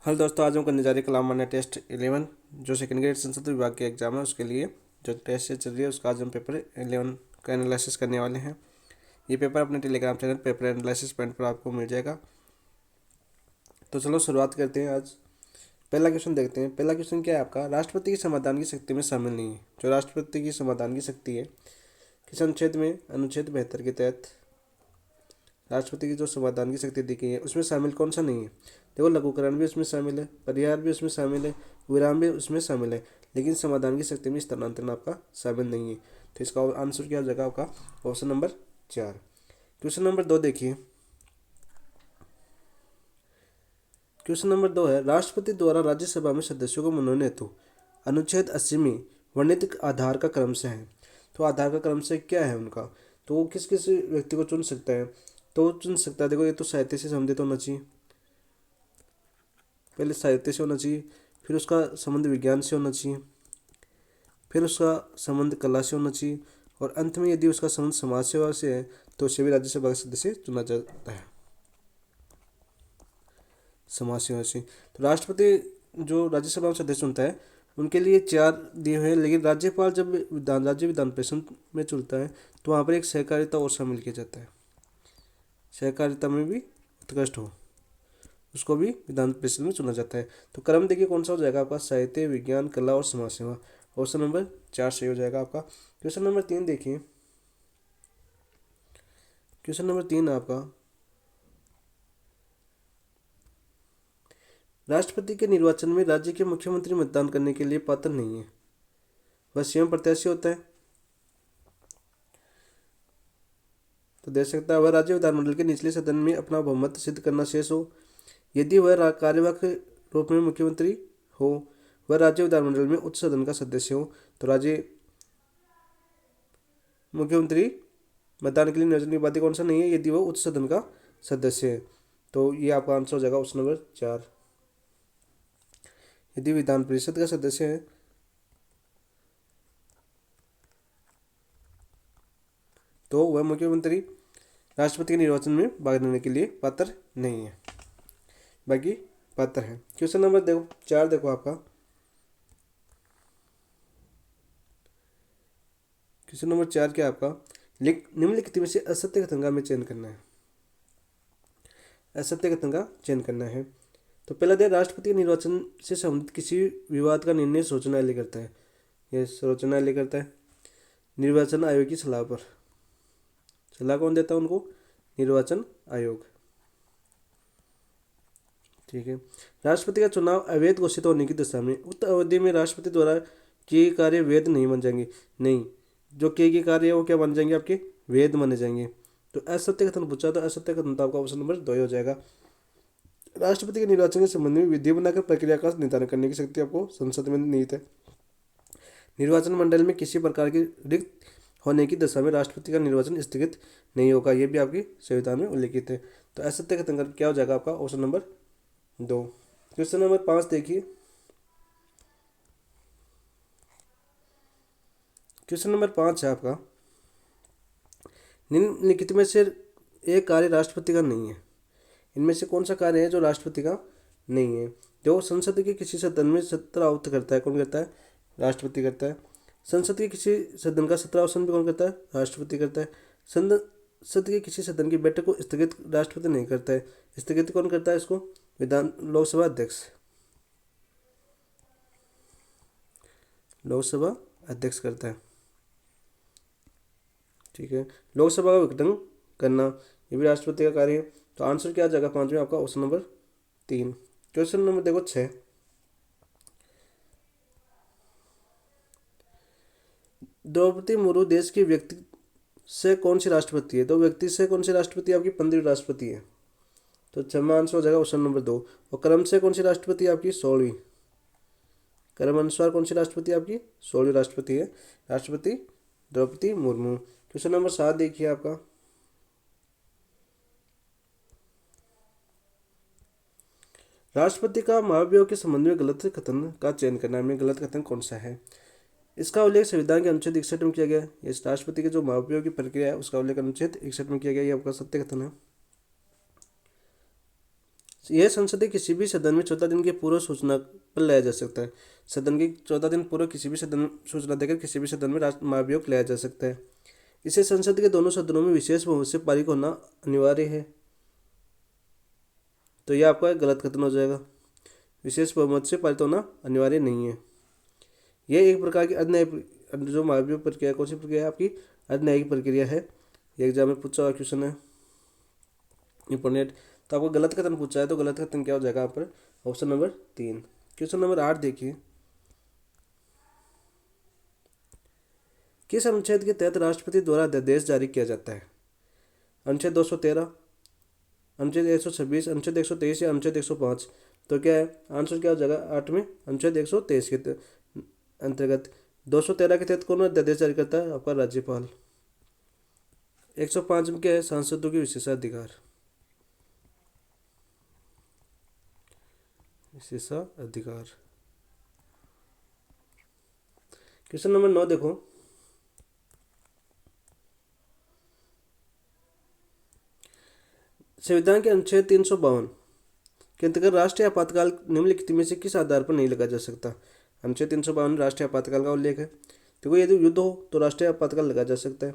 Hello दोस्तों, आज हम करने जा रहे हैं कलाम मान्य टेस्ट 11 जो सेकंड ग्रेड संस्कृत विभाग के एग्जाम है उसके लिए जो टेस्ट चल रही है उसका आज हम पेपर 11 का एनालिसिस करने वाले हैं। ये पेपर अपने Telegram channel paper analysis point पर आपको मिल जाएगा। तो चलो शुरुआत करते हैं। आज पहला क्वेश्चन देखते हैं। पहला क्वेश्चन क्या है आपका, राष्ट्रपति की समाधान की शक्ति में शामिल नहीं है। जो राष्ट्रपति की समाधान की शक्ति है किस अनुच्छेद में, अनुच्छेद 72 के तहत राष्ट्रपति की जो समाधान की शक्ति दी गई है उसमें शामिल कौन सा नहीं है। देखो, लघुकरण भी उसमें शामिल है, परिहार भी उसमें शामिल है, विराम भी उसमें शामिल है, लेकिन समाधान की शक्ति में स्थानांतरण आपका शामिल नहीं है। तो इसका आंसर क्या हो जाएगा आपका, ऑप्शन नंबर 4। क्वेश्चन नंबर 2 देखिए। क्वेश्चन नंबर 2 है, राष्ट्रपति द्वारा राज्यसभा में सदस्यों को मनोनयन हेतु अनुच्छेद 80 में वर्णित आधार का क्रम से है। तो आधार का क्रम से क्या है उनका, तो वो किस किस व्यक्ति को चुन सकता है, तो चुन सकता है। देखो, ये तो साहित्य से संबंधित होना चाहिए, पहले साहित्य से होना चाहिए, फिर उसका संबंध विज्ञान से होना चाहिए, फिर उसका संबंध कला से होना चाहिए, और अंत में यदि उसका संबंध समाज सेवा से है तो उसे भी राज्यसभा का सदस्य चुना जाता है, समाज सेवा से। तो राष्ट्रपति जो राज्यसभा में सदस्य चुनता है उनके लिए 4 दिए हुए हैं, लेकिन राज्यपाल जब राज्य विधान परिषद में चुनता है तो वहाँ पर एक सहकारिता और शामिल किया जाता है। सहकारिता में भी उत्कृष्ट हो उसको भी विधान परिषद में चुना जाता है। तो क्रम देखिए कौन सा हो जाएगा आपका, साहित्य, विज्ञान, कला और समाज सेवा। ऑप्शन नंबर 4 सही हो जाएगा आपका। क्वेश्चन नंबर 3 देखिए। क्वेश्चन नंबर 3 आपका, राष्ट्रपति के निर्वाचन में राज्य के मुख्यमंत्री मतदान करने के लिए पात्र नहीं है, वह स्वयं प्रत्याशी होता है। तो देख सकता है, वह राज्य विधानमंडल के निचले सदन में अपना बहुमत सिद्ध करना शेष हो, यदि वह कार्यवाहक रूप में मुख्यमंत्री हो, वह राज्य विधानमंडल में उच्च सदन का सदस्य हो। तो राज्य मुख्यमंत्री मतदान के लिए निर्वाचन की बाध्य कौन सा नहीं है, यदि वह उच्च सदन का सदस्य है। तो ये आपका आंसर हो जाएगा ऑप्शन नंबर 4। यदि विधान परिषद का सदस्य है तो वह मुख्यमंत्री राष्ट्रपति के निर्वाचन में भाग लेने के लिए पात्र नहीं है, बाकी पात्र है। क्वेश्चन नंबर देखो 4 देखो आपका। क्वेश्चन नंबर 4 क्या आपका, निम्नलिखित में से असत्य कथन का हमें चयन करना है। असत्य कथन का चयन करना है। तो पहला दे, राष्ट्रपति के निर्वाचन से संबंधित किसी विवाद का निर्णय सर्वोच्च करता है। यह सर्वोच्च न्यायालय करता है निर्वाचन आयोग की सलाह पर। सलाह कौन देता है उनको, निर्वाचन आयोग। ठीक है। राष्ट्रपति का चुनाव अवैध घोषित होने की दशा में उक्त अवधि में राष्ट्रपति द्वारा किए कार्य वैध नहीं बन जाएंगे। नहीं, जो किए गए कार्य है वो क्या बन जाएंगे, आपके वैध माने जाएंगे। तो असत्य कथन पूछा, तो असत्य कथन तो आपका ऑप्शन नंबर 2 हो जाएगा। राष्ट्रपति के निर्वाचन के संबंध में विधि बनाकर प्रक्रिया का निर्धारण करने की शक्ति आपको संसद में निहित है। निर्वाचन मंडल में किसी प्रकार की रिक्त होने की दशा में राष्ट्रपति का निर्वाचन स्थगित नहीं होगा, यह भी आपकी संविधान में उल्लिखित है। तो असत्य कथन क्या हो जाएगा आपका, ऑप्शन नंबर 2। क्वेश्चन नंबर 5 देखिए। क्वेश्चन नंबर 5 है आपका, निम्नलिखित में से एक कार्य राष्ट्रपति का नहीं है। इनमें से कौन सा कार्य है जो राष्ट्रपति का नहीं है। जो संसद के किसी सदन में सत्र आहुत करता है, कौन करता है, राष्ट्रपति करता है। संसद के किसी सदन का सत्रावसान भी कौन करता है, राष्ट्रपति करता है। संसद के किसी सदन की बैठक को स्थगित राष्ट्रपति नहीं करता है। स्थगित कौन करता है इसको, लोकसभा अध्यक्ष। लोकसभा अध्यक्ष करता है। ठीक है। लोकसभा का विघटन करना ये भी राष्ट्रपति का कार्य है। तो आंसर क्या आ जाएगा 5 में आपका, ऑप्शन नंबर 3। क्वेश्चन नंबर देखो 6। द्रौपदी मुर्मू देश की व्यक्ति से कौन सी राष्ट्रपति है। तो व्यक्ति से कौन सी राष्ट्रपति आपकी 15वीं राष्ट्रपति है। तो छठवां आंसर हो जाएगा ऑप्शन नंबर 2। और क्रम से कौन सी राष्ट्रपति आपकी 16वीं। क्रम अनुसार कौन सी राष्ट्रपति आपकी 16वीं राष्ट्रपति है, राष्ट्रपति द्रौपदी मुर्मू। क्वेश्चन नंबर 7 देखिए आपका, राष्ट्रपति का महाभियोग के संबंध में गलत कथन का चयन करना है। गलत कथन कौन सा है, इसका उल्लेख संविधान के अनुच्छेद 61 में किया गया है। इस राष्ट्रपति के जो महाभियोग की प्रक्रिया है उसका उल्लेख अनुच्छेद 61 में किया गया, ये आपका सत्य कथन है। यह संसद के किसी भी सदन में 14 दिन की पूर्व सूचना पर लाया जा सकता है। सदन की 14 दिन पूर्व किसी भी सदन सूचना देकर किसी भी सदन में राष्ट्र महाभियोग लाया जा सकता है। इसे संसद के दोनों सदनों में विशेष बहुमत से पारित होना अनिवार्य है। तो यह आपका गलत कथन हो जाएगा। विशेष बहुमत से पारित होना अनिवार्य नहीं है। यह एक प्रकार की अर्धन्यायिक जो महाभियोग प्रक्रिया, कौन सी प्रक्रिया है आपकी? अर्धन्यायिक प्रक्रिया है। ये एग्जाम में पूछा हुआ क्वेश्चन है, इंपोर्टेंट। तो आपको गलत कथन पूछा है, तो गलत कथन क्या हो जाएगा यहाँ पर? Option number 3। क्वेश्चन नंबर 8 देखिए, किस अनुच्छेद के तहत राष्ट्रपति द्वारा अध्यादेश जारी किया जाता है? अनुच्छेद 213, अनुच्छेद 126, अनुच्छेद 123 या अनुच्छेद 105? तो क्या है आंसर? क्या हो जाएगा 8 में? अनुच्छेद 123 के अंतर्गत। 213 के तहत कौन अध्यादेश जारी करता है? आपका राज्यपाल। 105 में क्या है? सांसदों के विशेषाधिकार। विशेषाधिकार। क्वेश्चन नंबर 9 देखो, संविधान के अनुच्छेद 352 के अंतर्गत राष्ट्रीय आपातकाल निम्नलिखित में से किस आधार पर नहीं लगाया जा सकता? अनुच्छेद 352 राष्ट्रीय आपातकाल का उल्लेख है। देखो, यदि युद्ध हो तो राष्ट्रीय आपातकाल लगाया जा सकता है।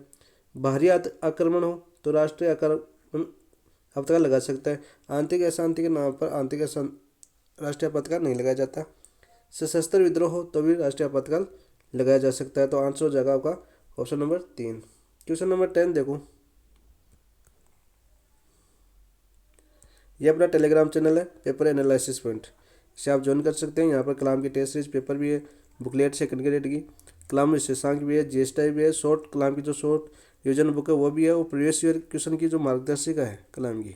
बाहरी आक्रमण हो तो राष्ट्रीय आक्रमण आपातकाल लगा सकता है। आंतरिक अशांति के नाम पर आंतरिक राष्ट्रीय आपातकाल नहीं लगाया जाता। सशस्त्र विद्रोह हो तो भी राष्ट्रीय आपातकाल लगाया जा सकता है। तो आंसर हो जाएगा आपका ऑप्शन नंबर 3। क्वेश्चन नंबर 10 देखो, ये अपना टेलीग्राम चैनल है पेपर एनालिसिस पॉइंट, इसे आप ज्वाइन कर सकते हैं। यहाँ पर कलाम की टेस्ट सीरीज पेपर भी है, बुकलेट सेकंड ग्रेड की, कलाम विशेषांक भी है, जीएसटी भी है, शॉर्ट कलाम की जो शॉर्ट रिविजन बुक है वो भी है, और प्रीवियस ईयर क्वेश्चन की जो मार्गदर्शिका है कलाम की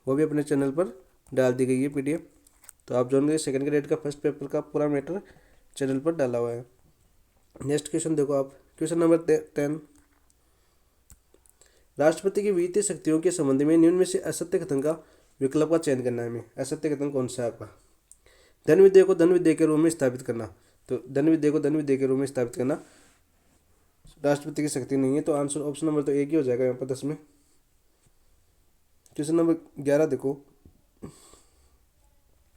वो भी अपने चैनल पर डाल दी गई है पीडीएफ। तो आप ज्वाइन करिए। सेकंड ग्रेड का फर्स्ट पेपर का पूरा मैटर चैनल पर डाला हुआ है। नेक्स्ट क्वेश्चन देखो आप, क्वेश्चन नंबर 10, राष्ट्रपति की वित्तीय शक्तियों के संबंध में निम्न में से असत्य कथन का विकल्प का चयन करना है हमें। असत्य कथन कौन सा है आपका? धन विद्या को धन विद्या के रूप में स्थापित करना। तो धन विद्या को धन विद्या के रूप में स्थापित करना राष्ट्रपति की शक्ति नहीं है। तो आंसर ऑप्शन नंबर तो एक ही हो जाएगा यहाँ पर 10 में। क्वेश्चन नंबर 11 देखो,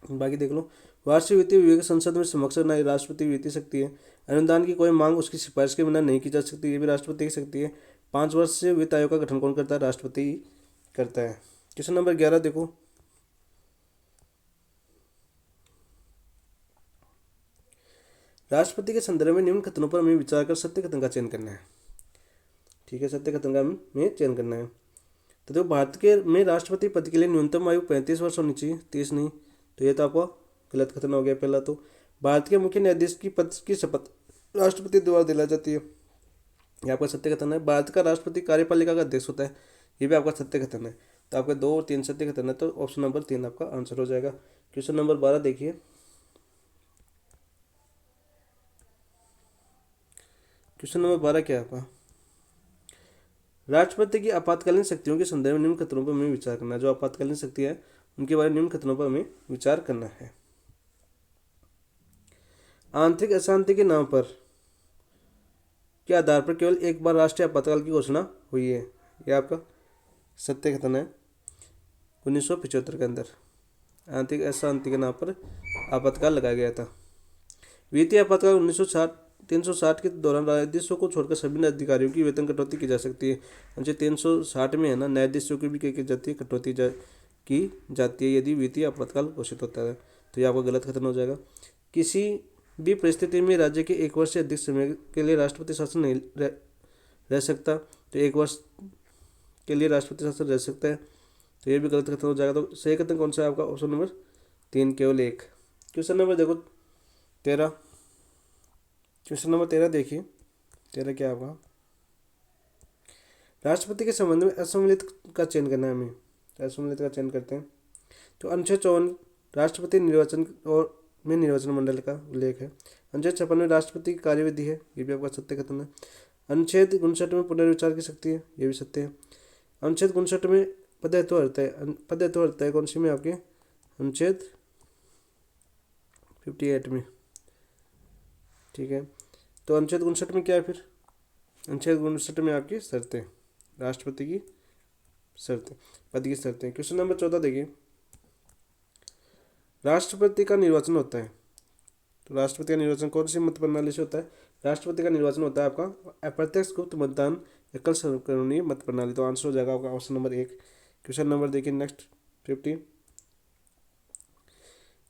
बाकी देख लो। वार्षिक वित्तीय विवेक संसद में समक्ष न राष्ट्रपति की वित्तीय शक्ति है। अनुदान की कोई मांग उसकी सिफारिश के बिना नहीं की जा सकती, ये भी राष्ट्रपति की शक्ति है। 5 वर्ष से वित्त आयोग का गठन कौन करता है? राष्ट्रपति ही करता है। क्वेश्चन नंबर 11 देखो, राष्ट्रपति के संदर्भ में निम्न कथनों पर हमें विचार कर सत्य कथन का चयन करना है। ठीक है, सत्य कथन का हमें चयन करना है। तो देखो, भारत के में राष्ट्रपति पद के लिए न्यूनतम आयु 35 वर्ष होनी चाहिए, 30 नहीं। तो ये तो आपका गलत कथन हो गया पहला। तो भारत के मुख्य न्यायाधीश की पद की शपथ राष्ट्रपति द्वारा दिलाई जाती है, ये आपका सत्य कथन है। भारत का राष्ट्रपति कार्यपालिका का अध्यक्ष होता है, ये भी आपका सत्य कथन है। तो आपके 2 और 3 सत्य कथन है, तो ऑप्शन नंबर 3 आपका आंसर हो जाएगा। क्वेश्चन नंबर 12 देखिए, क्वेश्चन नंबर 12 क्या है आपका? राष्ट्रपति की आपातकालीन शक्तियों के संदर्भ में निम्न कथनों पर हमें विचार करना है। जो आपातकालीन शक्ति है उनके बारे में निम्न कथनों पर हमें विचार करना है। आंतरिक अशांति के नाम पर के आधार पर केवल एक बार राष्ट्रीय आपातकाल की घोषणा हुई है, यह आपका सत्य कथन है। 1975 के अंदर आंतरिक अशांति के नाम पर आपातकाल लगाया गया था। वित्तीय आपातकाल 360 के दौरान न्यायाधीशों को छोड़कर सभी अधिकारियों की वेतन कटौती की जा सकती है। अनुच्छेद 360 में है ना, न्यायाधीशों की भी की जाती है कटौती की जाती है यदि वित्तीय आपातकाल घोषित होता है। तो यह आपका गलत कथन हो जाएगा। किसी भी परिस्थिति में राज्य के 1 वर्ष से अधिक समय के लिए राष्ट्रपति शासन नहीं रह सकता। तो 1 वर्ष के लिए राष्ट्रपति शासन रह सकता है, तो ये भी गलत कथन हो जाएगा। तो सही कथन कौन सा है आपका? ऑप्शन नंबर 3 केवल 1। क्वेश्चन नंबर देखो 13, क्वेश्चन नंबर 13 देखिए, 13 क्या आपका? राष्ट्रपति के संबंध में असम्मिलित का चयन करना है हमें। असम्मिलित का चयन करते हैं। तो अनुच्छेद 54 राष्ट्रपति निर्वाचन और में निर्वाचन मंडल का उल्लेख है। अनुच्छेद 56 में राष्ट्रपति की कार्यविधि है, ये भी आपका सत्य कथन है। अनुच्छेद 59 में पुनर्विचार की शक्ति है, ये भी सत्य है। अनुच्छेद 59 में पदहेतु अर्थ है, पदहेतु अर्थ है कौन सी में आपके? अनुच्छेद 58 में। ठीक है, तो अनुच्छेद 59 में क्या है फिर? अनुच्छेद 59 में आपकी शर्तें, राष्ट्रपति की शर्तें, पद की शर्तें। क्वेश्चन नंबर 14 देखिए, राष्ट्रपति का निर्वाचन होता है। तो राष्ट्रपति का निर्वाचन कौन सी मत प्रणाली से होता है? राष्ट्रपति का निर्वाचन होता है आपका अप्रत्यक्ष गुप्त मतदान एकल संक्रमणीय मत प्रणाली। तो आंसर हो जाएगा आपका ऑप्शन नंबर 1। क्वेश्चन नंबर देखिए नेक्स्ट 15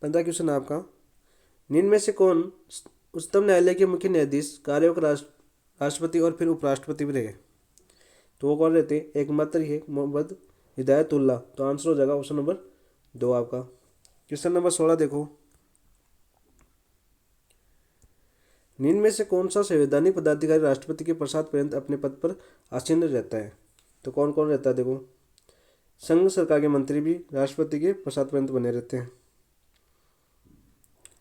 15 क्वेश्चन है आपका, निम्न में से कौन उच्चतम न्यायालय के मुख्य न्यायाधीश कार्यवाहक राष्ट्रपति और फिर उपराष्ट्रपति भी रहे? तो वो कौन रहते हैं? एक मात्र ही मोहम्मद हिदायतुल्लाह। तो आंसर हो जाएगा ऑप्शन नंबर 2 आपका। क्वेश्चन नंबर 16 देखो, निम्न में से कौन सा संवैधानिक पदाधिकारी राष्ट्रपति के प्रसाद पर्यंत अपने पद पर आसीन रहता है? तो कौन कौन रहता है देखो, संघ सरकार के मंत्री भी राष्ट्रपति के प्रसाद पर्यंत बने रहते हैं,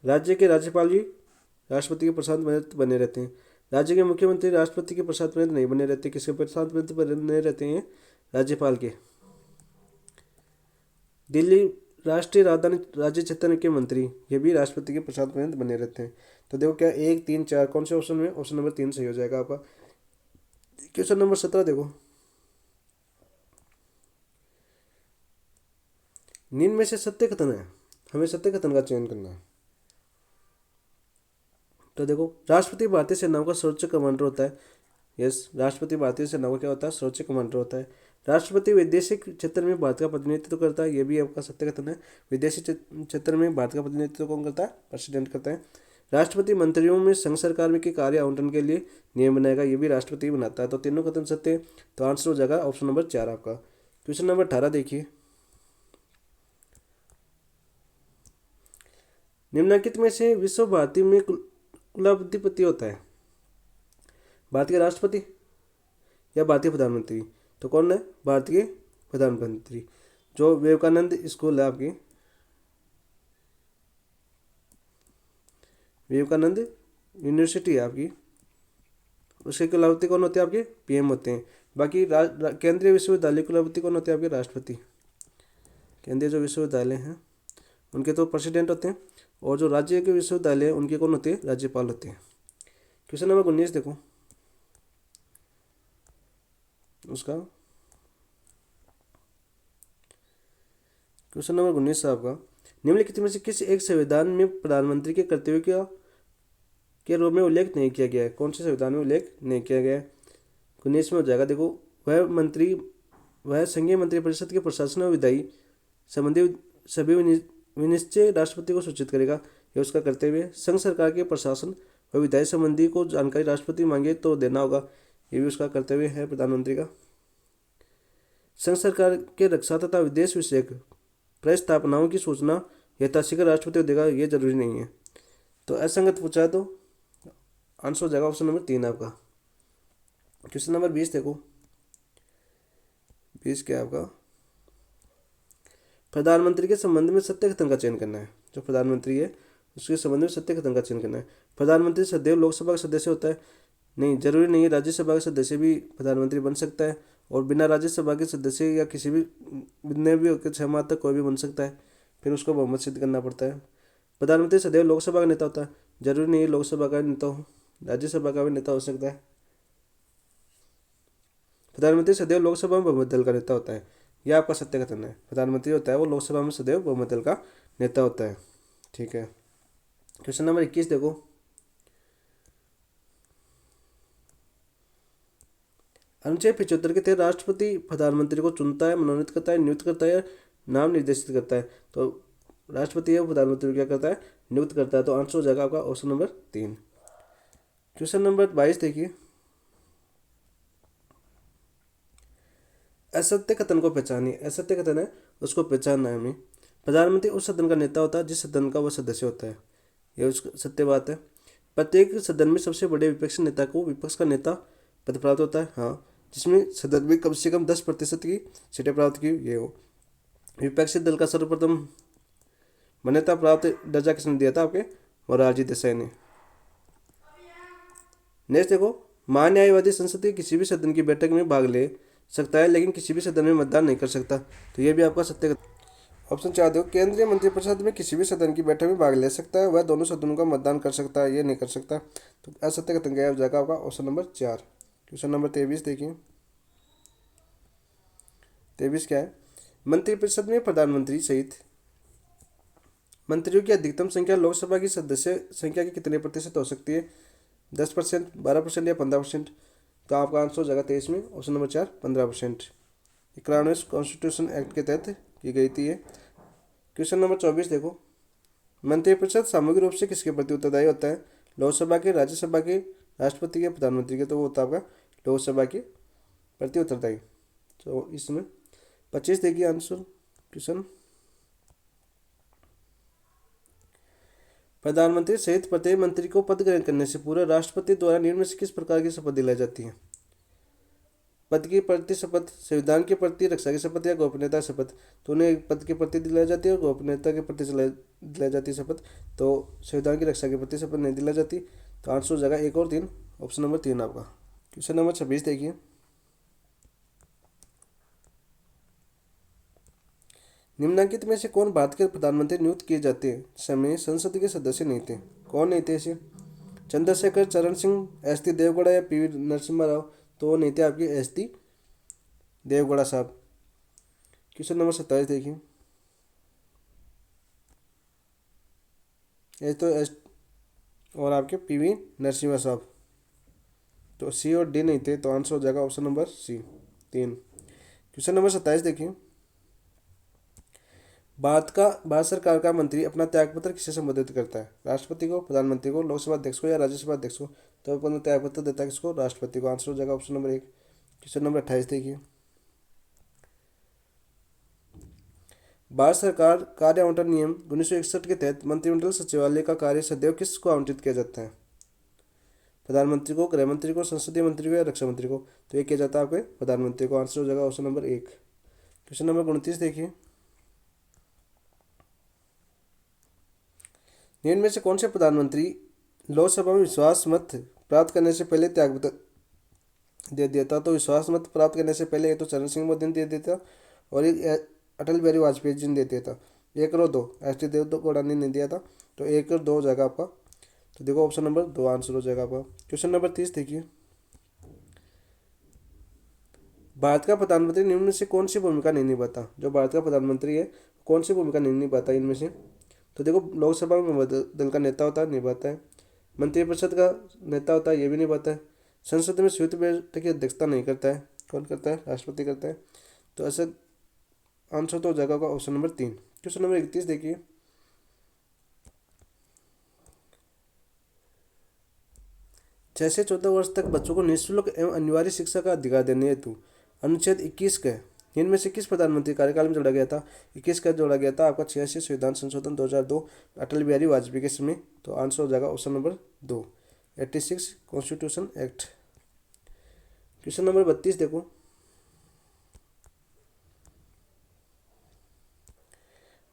राज्य के राज्यपाल भी राष्ट्रपति के प्रसाद पर्यंत बने रहते हैं, राज्य के मुख्यमंत्री राष्ट्रपति के प्रसाद पर्यंत नहीं बने रहते। किसके प्रसाद पर्यंत बने रहते हैं? राज्यपाल के। दिल्ली राष्ट्रीय राजधानी राज्य क्षेत्र के मंत्री ये भी राष्ट्रपति के प्रसाद पर्यंत बने रहते हैं। तो देखो क्या 1 3 4 कौन से ऑप्शन में? ऑप्शन नंबर 3 सही हो जाएगा आपका। क्वेश्चन नंबर 17 देखो, निम्न में से सत्य कथन है, हमें सत्य कथन का चयन करना है। तो देखो, राष्ट्रपति भारतीय सेनाओं का सर्वोच्च कमांडर होता है। यस, राष्ट्रपति भारतीय सेनाओं का क्या होता है? सर्वोच्च कमांडर होता है। राष्ट्रपति विदेशी क्षेत्र में भारत का प्रतिनिधित्व करता है, ये भी आपका सत्य कथन है। विदेशी क्षेत्र में भारत का प्रतिनिधित्व कौन करता है? प्रेसिडेंट करता है। राष्ट्रपति मंत्रियों में संघ सरकार में के कार्य आवंटन के लिए नियम बनाएगा, ये भी राष्ट्रपति बनाता है। तो तीनों कथन सत्य है। तो आंसर हो जाएगा ऑप्शन नंबर 4 आपका। क्वेश्चन नंबर 18 देखिए, निम्नलिखित में से विश्व भारती में कुलाधिपति होता है? भारतीय राष्ट्रपति या भारतीय प्रधानमंत्री? तो कौन है? भारतीय प्रधानमंत्री। जो विवेकानंद स्कूल है आपकी, विवेकानंद यूनिवर्सिटी है आपकी, उसके कुलाधिपति कौन होते हैं? आपके पीएम होते हैं। बाकी केंद्रीय विश्वविद्यालय कुलाधिपति कौन होते हैं? आपके राष्ट्रपति। केंद्रीय जो विश्वविद्यालय हैं उनके तो प्रेसिडेंट होते हैं, और जो राज्य के विश्वविद्यालय हैं उनके कौन होते हैं? राज्यपाल होते हैं। क्वेश्चन नंबर 19 देखो, उसका क्वेश्चन नंबर 19 है आपका, निम्नलिखित में से किस एक संविधान में प्रधानमंत्री के कर्तव्य के रूप में उल्लेख नहीं किया गया है? कौन से संविधान में उल्लेख नहीं किया गया है? 19 में हो जाएगा। देखो, वह संघीय मंत्रिपरिषद के प्रशासन और विधायी संबंधी सभी विनिश्चय राष्ट्रपति को सूचित करेगा, यह उसका कर्तव्य है। संघ सरकार के प्रशासन और विधायी संबंधी को जानकारी राष्ट्रपति मांगे तो देना होगा, ये भी उसका कर्तव्य है प्रधानमंत्री का। संघ सरकार के रक्षा तथा विदेश विषयक प्रस्तावनाओं की सूचना यथाशीघ्र राष्ट्रपति को देगा, ये जरूरी नहीं है। तो असंगत पूछा है तो आंसर हो जाएगा ऑप्शन नंबर 3 आपका। क्वेश्चन नंबर 20 देखो, 20 क्या आपका, प्रधानमंत्री के संबंध में सत्य कथन का चयन करना है। जो प्रधानमंत्री है उसके संबंध में सत्य कथन का चयन करना है। प्रधानमंत्री सदैव लोकसभा का सदस्य होता है? नहीं, जरूरी नहीं है। राज्यसभा का सदस्य भी प्रधानमंत्री बन सकता है, और बिना राज्यसभा के सदस्य या किसी भी ने भी होकर 6 माह तक कोई भी बन सकता है, फिर उसको बहुमत सिद्ध करना पड़ता है। प्रधानमंत्री सदैव लोकसभा का नेता होता है? जरूरी नहीं है लोकसभा का नेता हो, राज्यसभा का भी नेता हो सकता है। प्रधानमंत्री सदैव लोकसभा में बहुमत दल का नेता होता है, यह आपका सत्य कथन है। प्रधानमंत्री होता है वो लोकसभा में सदैव बहुमत दल का नेता होता है। ठीक है। क्वेश्चन नंबर 21 देखो, अनुच्छेद 75 के तहत राष्ट्रपति प्रधानमंत्री को चुनता है, मनोनीत करता है, नियुक्त करता है, नाम निर्देशित करता है। तो राष्ट्रपति है वो प्रधानमंत्री को क्या करता है? नियुक्त करता है। तो आंसर हो जाएगा आपका ऑप्शन नंबर 3। क्वेश्चन नंबर 22 देखिए, असत्य कथन को पहचानिए। असत्य कथन है उसको पहचानना है हमें। प्रधानमंत्री उस सदन का नेता होता है जिस सदन का वह सदस्य होता है, यह उसकी सत्य बात है। प्रत्येक सदन में सबसे बड़े विपक्षी नेता को विपक्ष का नेता पद प्राप्त होता है। हाँ, जिसमें सदन में कम से कम 10% की सीटें प्राप्त की ये हो। विपक्षी दल का सर्वप्रथम मान्यता प्राप्त दर्जा किसने दिया था? आपके मोरारजी देसाई ने। नेक्स्ट देखो, महान्यायवादी संसद के किसी भी सदन की बैठक में भाग ले सकता है, लेकिन किसी भी सदन में मतदान नहीं कर सकता। तो ये भी आपका सत्य। ऑप्शन 4 देखो, केंद्रीय मंत्रिपरिषद में किसी भी सदन की बैठक में भाग ले सकता है, वह दोनों सदनों का मतदान कर सकता है, ये नहीं कर सकता। तो असत्य कथन क्या हो जाएगा आपका ऑप्शन नंबर 4। क्वेश्चन नंबर 23 देखिए, 23 क्या है, मंत्रिपरिषद में प्रधानमंत्री सहित मंत्रियों की अधिकतम संख्या लोकसभा की सदस्य संख्या के कितने प्रतिशत हो सकती है? 10%, 12% या 15%? तो आपका आंसर हो जाएगा 23 में, ऑप्शन नंबर 4 15%। 91 कॉन्स्टिट्यूशन एक्ट के तहत की गई थी ये। क्वेश्चन नंबर 24 देखो, मंत्रिपरिषद सामूहिक रूप से किसके प्रति उत्तरदायी होता है? लोकसभा के, राज्यसभा के, राष्ट्रपति के, प्रधानमंत्री के? तो वो होता है आपका लोकसभा के प्रति उत्तरदायी। तो इसमें 25 देखिए आंसर क्वेश्चन। प्रधानमंत्री सहित प्रत्येक मंत्री को पद ग्रहण करने से पूर्व राष्ट्रपति द्वारा निम्न में से किस प्रकार की शपथ दिलाई जाती है? पद के प्रति शपथ, संविधान के प्रति, रक्षा की शपथ या गोपनीयता शपथ? तो उन्हें पद के प्रति दिलाई जाती है और गोपनीयता के प्रति दिलाई जाती है शपथ। तो संविधान की रक्षा के प्रति शपथ नहीं दिलाई जाती। तो आंसर हो जाएगा 1 और 3, ऑप्शन नंबर 3 आपका। क्वेश्चन नंबर 26 देखिए, निम्नलिखित में से कौन भारत के प्रधानमंत्री नियुक्त किए जाते हैं समय संसद के सदस्य नहीं थे? कौन नहीं थे ऐसे? चंद्रशेखर, चरण सिंह, एस टी देवगौड़ा या पी वी नरसिम्हा राव? तो वो नहीं थे आपके एस टी देवगौड़ा साहब। क्वेश्चन नंबर 27 देखिए, ये तो एस और आपके पी वी नरसिम्हा साहब। तो सी और डी नहीं थे, तो आंसर हो जाएगा option number C 3। Question number 27 देखिए, भारत सरकार का मंत्री अपना त्यागपत्र किसे संबोधित करता है? राष्ट्रपति को, प्रधानमंत्री को, लोकसभा अध्यक्ष को या राज्यसभा अध्यक्ष को? तो अपना त्यागपत्र देता है किसको? राष्ट्रपति को। आंसर हो जाएगा ऑप्शन नंबर 1। क्वेश्चन नंबर 28 देखिए, भारत सरकार कार्य आवंटन नियम 1961 के तहत मंत्रिमंडल सचिवालय का कार्य सदैव किसको आवंटित किया जाता है? प्रधानमंत्री को, गृह मंत्री को, संसदीय मंत्री को या रक्षा मंत्री को? तो ये किया जाता है आपके प्रधानमंत्री को। आंसर हो जाएगा ऑप्शन नंबर 1। क्वेश्चन नंबर 29 देखिए, निम्न में से कौन से प्रधानमंत्री लोकसभा में विश्वास मत प्राप्त करने से पहले त्यागपत्र दे दिया था? तो विश्वास मत प्राप्त करने से पहले ये तो चरण सिंह मोदी ने दे दिया था और एक अटल बिहारी वाजपेयी जी ने दे दिया था। 1 और 2 एस टी देवगौड़ा ने नहीं दिया था। तो 1 और 2 हो जाएगा आपका। तो देखो ऑप्शन नंबर 2 आंसर हो जाएगा आपका। क्वेश्चन नंबर 30 देखिए, भारत का प्रधानमंत्री निम्न में से कौन सी भूमिका नहीं निभाता? जो भारत का प्रधानमंत्री है कौन सी भूमिका नहीं निभाता इनमें से? तो देखो, लोकसभा में दल का नेता होता है, निभाता है। मंत्रिपरिषद का नेता होता है, ये भी निभाता है। संसद में संयुक्त बैठक की अध्यक्षता नहीं करता है, कौन करता है? राष्ट्रपति करता है। तो ऐसा आंसर तो हो जाएगा ऑप्शन नंबर 3। क्वेश्चन नंबर 31 देखिए, 6 से 14 वर्ष तक बच्चों को निःशुल्क एवं अनिवार्य शिक्षा का अधिकार देने हेतु अनुच्छेद 21 के इनमें से किस प्रधानमंत्री कार्यकाल में जोड़ा गया था? 21 का जोड़ा गया था आपका 86 संविधान संशोधन 2002 अटल बिहारी वाजपेयी के समय। तो आंसर हो जाएगा option number 2 86 constitution act. Question number 32 देखो,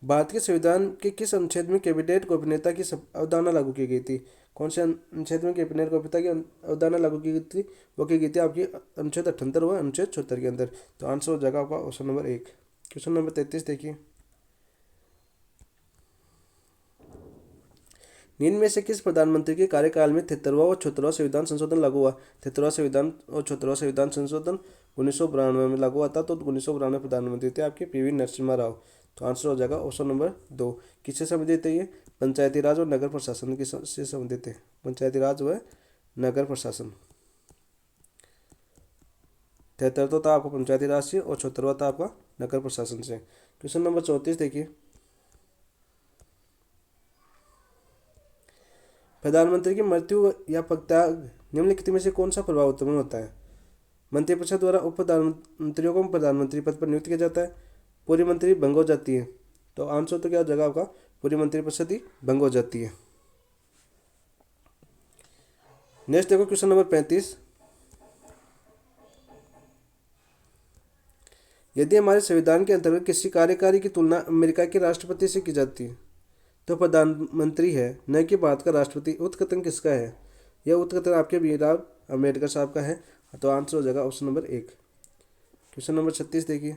भारत के संविधान के किस अनुच्छेद में कैबिनेट गोपनीयता की अवधारणा लागू की गई थी? कौन से अनुच्छेद में कैबिनेट गोपनीयता की अवधारणा लागू की गई थी? वो की गई थी आपकी अनुच्छेद 78 व अनुच्छेद 74 के अंदर। तो आंसर हो जाएगा आपका ऑप्शन नंबर 1। क्वेश्चन नंबर 33 देखिए, निम्न में से किस प्रधानमंत्री के कार्यकाल में 73वां और 74वां संविधान संशोधन लागू हुआ? 73वां संविधान और 74वां संविधान संशोधन 1992 में लागू हुआ था। तो 1992 प्रधानमंत्री थे आपके पी वी नरसिम्हा राव। तो आंसर हो जाएगा ऑप्शन नंबर 2। किससे संबंधित है ये? पंचायती राज और नगर प्रशासन की से संबंधित है। पंचायती राज व नगर प्रशासन। 73 तो था आपका पंचायती राज से और 74वां था आपका नगर प्रशासन से। क्वेश्चन नंबर 34 देखिए, प्रधानमंत्री की मृत्यु या पदत्याग निम्नलिखित में से कौन सा प्रभाव उत्पन्न होता है? मंत्रिपरिषद द्वारा उप प्रधानमंत्रियों को प्रधानमंत्री पद पर नियुक्त किया जाता है, पूरी मंत्री भंग हो जाती है। तो आंसर तो क्या हो जाएगा आपका? पूरी मंत्रिपरिषद ही भंग हो जाती है। नेक्स्ट देखो क्वेश्चन नंबर 35, यदि हमारे संविधान के अंतर्गत किसी कार्यकारी की तुलना अमेरिका के राष्ट्रपति से की जाती है तो प्रधानमंत्री है, न कि भारत का राष्ट्रपति। उत्कथन किसका है? यह उत्कथन आपके भीमराव अम्बेडकर साहब का है। तो आंसर हो जाएगा ऑप्शन नंबर 1। क्वेश्चन नंबर 36 देखिए,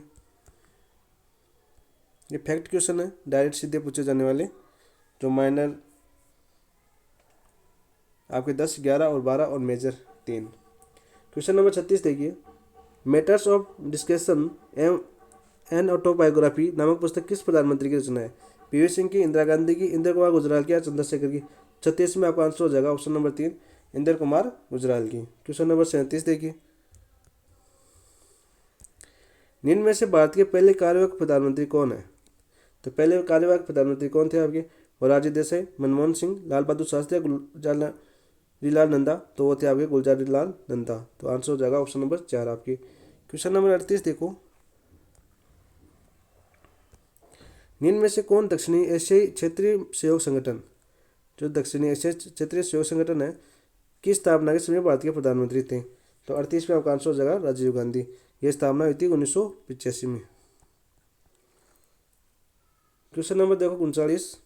ये फैक्ट क्वेश्चन है, डायरेक्ट सीधे पूछे जाने वाले, जो माइनर आपके 10, 11 और 12 और मेजर 3। क्वेश्चन नंबर 36 देखिए, matters of discussion and autobiography नामक पुस्तक किस प्रधानमंत्री की रचना है? पीवी सिंह की, इंदिरा गांधी की, इंदिरा कुमार गुजराल की या चंद्रशेखर की। 36 में आपका आंसर हो जाएगा ऑप्शन नंबर 3, इंदिरा कुमार गुजराल की। क्वेश्चन नंबर 37 देखिए, निम्न में से भारत के पहले कार्यवाहक प्रधानमंत्री कौन है? तो पहले कार्यवाहक प्रधानमंत्री कौन थे आपके? मोरारजी देसाई, मनमोहन सिंह, लाल बहादुर शास्त्री, गुलजारीलाल नंदा। तो वो थे आपके गुलजारीलाल नंदा। तो आंसर हो जाएगा ऑप्शन नंबर 4 आपकी। क्वेश्चन नंबर 38 देखो, निम्न में से कौन दक्षिणी एशियाई क्षेत्रीय सहयोग संगठन, जो दक्षिणी एशियाई क्षेत्रीय सहयोग संगठन है, की स्थापना के समय भारत के प्रधानमंत्री थे? तो 38 में आपका आंसर हो जाएगा राजीव गांधी। यह स्थापना हुई थी 1985 में। क्वेश्चन नंबर देखो 39,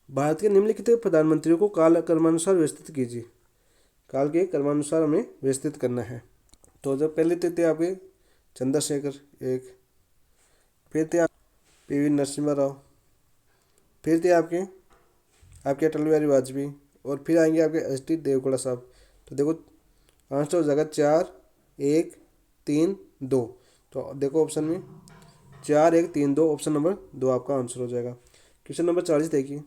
भारत के निम्नलिखित प्रधानमंत्रियों को काल क्रमानुसार व्यवस्थित कीजिए। काल के क्रमानुसार हमें व्यवस्थित करना है। तो जब पहले थे आपके चंद्रशेखर एक, फिर थे पीवी नरसिम्हा राव, फिर थे आपके अटल बिहारी वाजपेयी, और फिर आएंगे आपके एच डी देवगौड़ा साहब। तो देखो आंसर हो जाएगा 4 1 3 2। तो देखो ऑप्शन में 4 1 3 2, ऑप्शन नंबर 2 आपका आंसर हो जाएगा। क्वेश्चन नंबर 40 देखिए,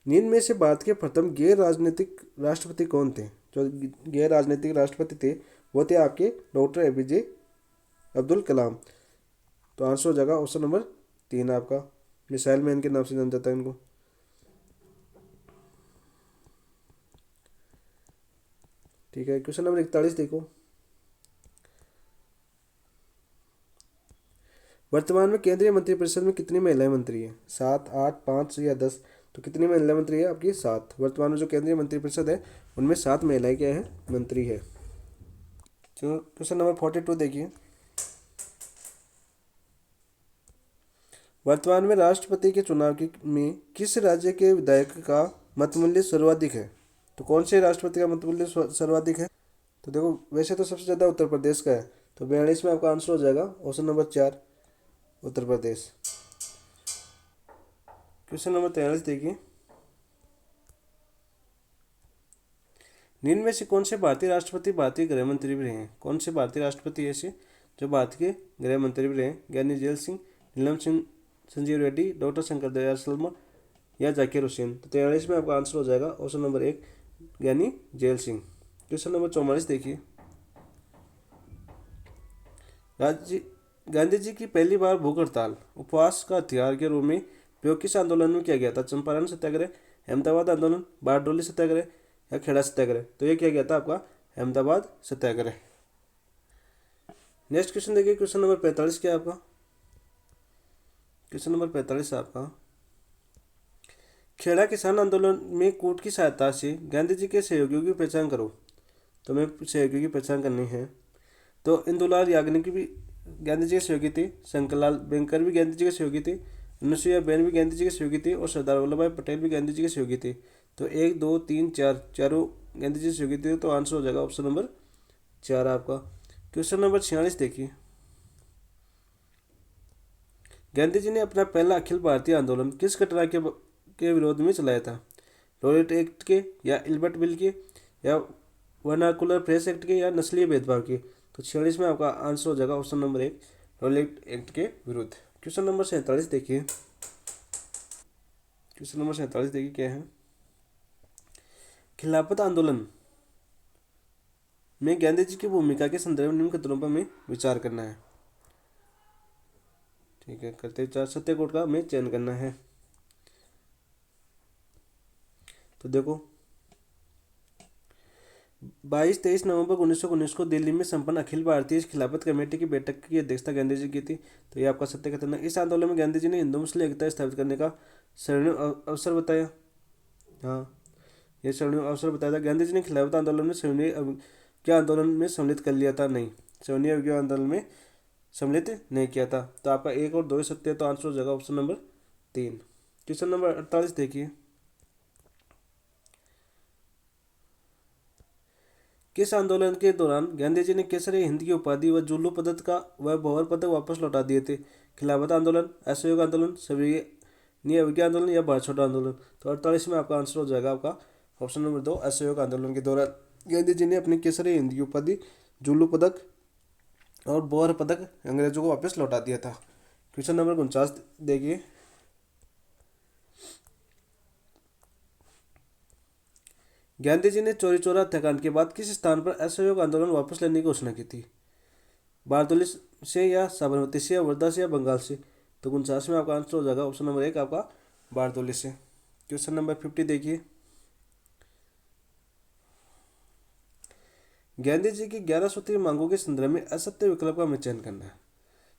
निम्न में से भारत के प्रथम गैर राजनीतिक राष्ट्रपति कौन थे? जो गैर राजनीतिक राष्ट्रपति थे वो थे आपके डॉक्टर एपीजे अब्दुल कलाम। तो आंसर हो जाएगा ऑप्शन नंबर 3 आपका, मिसाइल मैन के नाम से जाना जाता है इनको। ठीक है, क्वेश्चन नंबर 41 देखो, वर्तमान में केंद्रीय मंत्रिपरिषद में कितनी महिलाएं मंत्री हैं? 7 8 5 या 10? तो कितनी महिला मंत्री है आपकी? 7। वर्तमान में जो केंद्रीय मंत्रिपरिषद है उनमें 7 महिलाएं क्या है? मंत्री है। तो क्वेश्चन नंबर 42 देखिए, वर्तमान में राष्ट्रपति के चुनाव की में किस राज्य के विधायक का मतमूल्य सर्वाधिक है? तो कौन से राष्ट्रपति का मतमूल्य सर्वाधिक है? तो देखो वैसे तो सबसे ज़्यादा उत्तर प्रदेश का है। तो 42 में आपका आंसर हो जाएगा option number 4, Uttar Pradesh. Question number 43 देखिए, निम्न में से कौन से भारतीय राष्ट्रपति भारतीय गृह मंत्री भी रहे हैं? कौन से भारतीय राष्ट्रपति ऐसे जो भारत के गृह मंत्री भी रहे हैं? ज्ञानी जेल सिंह, नीलम सिंह, संजीव रेड्डी, डॉक्टर शंकर दयाल शर्मा या जाकिर हुसैन। तो 43 में आपका आंसर हो जाएगा ऑप्शन नंबर 1, ज्ञानी जेल सिंह। क्वेश्चन नंबर 44 देखिए, गांधी जी की पहली बार भूख हड़ताल उपवास का हथियार के रूप में प्रयोग किस आंदोलन में किया गया था? चंपारण सत्याग्रह, अहमदाबाद आंदोलन, बारडोली सत्याग्रह या खेड़ा सत्याग्रह? तो ये किया गया था आपका अहमदाबाद सत्याग्रह। नेक्स्ट क्वेश्चन देखिए, क्वेश्चन नंबर 45 क्या है आपका? क्वेश्चन नंबर 45 आपका, खेड़ा किसान आंदोलन में कूट की सहायता से गांधी जी के सहयोगियों की पहचान करो। तो हमें सहयोगियों की पहचान करनी है। तो इंदुलाल याग्निक भी गांधी जी के सहयोगी थे, शंकरलाल बैंकर भी गांधी जी के सहयोगी थे, अनुसुईया बेन भी गांधी जी के सहयोगी थे, और सरदार वल्लभ भाई पटेल भी गांधी जी के सहयोगी थे। तो 1 2 3 4 चारों गांधी जी के सहयोगी थे। तो आंसर हो जाएगा ऑप्शन नंबर 4 आपका। क्वेश्चन नंबर 46 देखिए, गांधी जी ने अपना पहला अखिल भारतीय आंदोलन किस घटना के विरोध में चलाया था? रॉलेट एक्ट के या इल्बर्ट बिल के या वर्नाकुलर प्रेस एक्ट के या नस्लीय भेदभाव के? तो 46 में आपका आंसर हो जाएगा ऑप्शन नंबर 1, रॉलेट एक्ट के विरुद्ध। क्वेश्चन नंबर 47 देखिए, क्वेश्चन नंबर 47 देखिए क्या है? खिलाफत आंदोलन में गांधी जी की भूमिका के संदर्भ में निम्न कथनों पर हमें विचार करना है। ठीक है, करते विचार सत्यकोट का हमें चयन करना है। तो देखो 22-23 नवंबर 1919 को दिल्ली में संपन्न अखिल भारतीय खिलाफत कमेटी की बैठक की अध्यक्षता गांधी जी की थी। तो ये आपका सत्य कथन है। इस आंदोलन में गांधी जी ने हिंदू मुस्लिम एकता स्थापित करने का स्वर्णिम अवसर बताया। हाँ, ये स्वर्णिम अवसर बताया था। गांधी जी ने खिलाफत आंदोलन में सवर्णीय अवज्ञा आंदोलन में सम्मिलित कर लिया था? नहीं, सवर्णीय अवज्ञा आंदोलन में सम्मिलित नहीं किया था। तो आपका 1 और 2 सत्य, तो आंसर हो जाएगा ऑप्शन नंबर 3। क्वेश्चन नंबर 48 देखिए, किस आंदोलन के दौरान गांधी जी ने केसरी हिंद की उपाधि व जुल्लू पदक का व भंवर पदक वापस लौटा दिए थे? खिलाफत आंदोलन, असहयोग आंदोलन, सविनय अवज्ञा आंदोलन या भारत छोड़ो आंदोलन? तो 48 में आपका आंसर हो जाएगा आपका ऑप्शन नंबर 2, असहयोग आंदोलन के दौरान गांधी जी ने अपनी केसरी हिंद की उपाधि जुल्लू पदक और बोहर पदक अंग्रेजों को वापस लौटा दिया था। क्वेश्चन नंबर 49 देखिए, गांधी जी ने चौरी चौरा हत्याकांड के बाद किस स्थान पर असहयोग आंदोलन वापस लेने की घोषणा की थी? बारदोली से या साबरमती से या वर्धा से या बंगाल से? तो 49 में आपका आंसर हो जाएगा ऑप्शन नंबर 1 आपका बारदोली से। क्वेश्चन नंबर 50 देखिए, गांधी जी की 11 सूत्रीय मांगों के संदर्भ में असत्य विकल्प का हमें चयन करना है।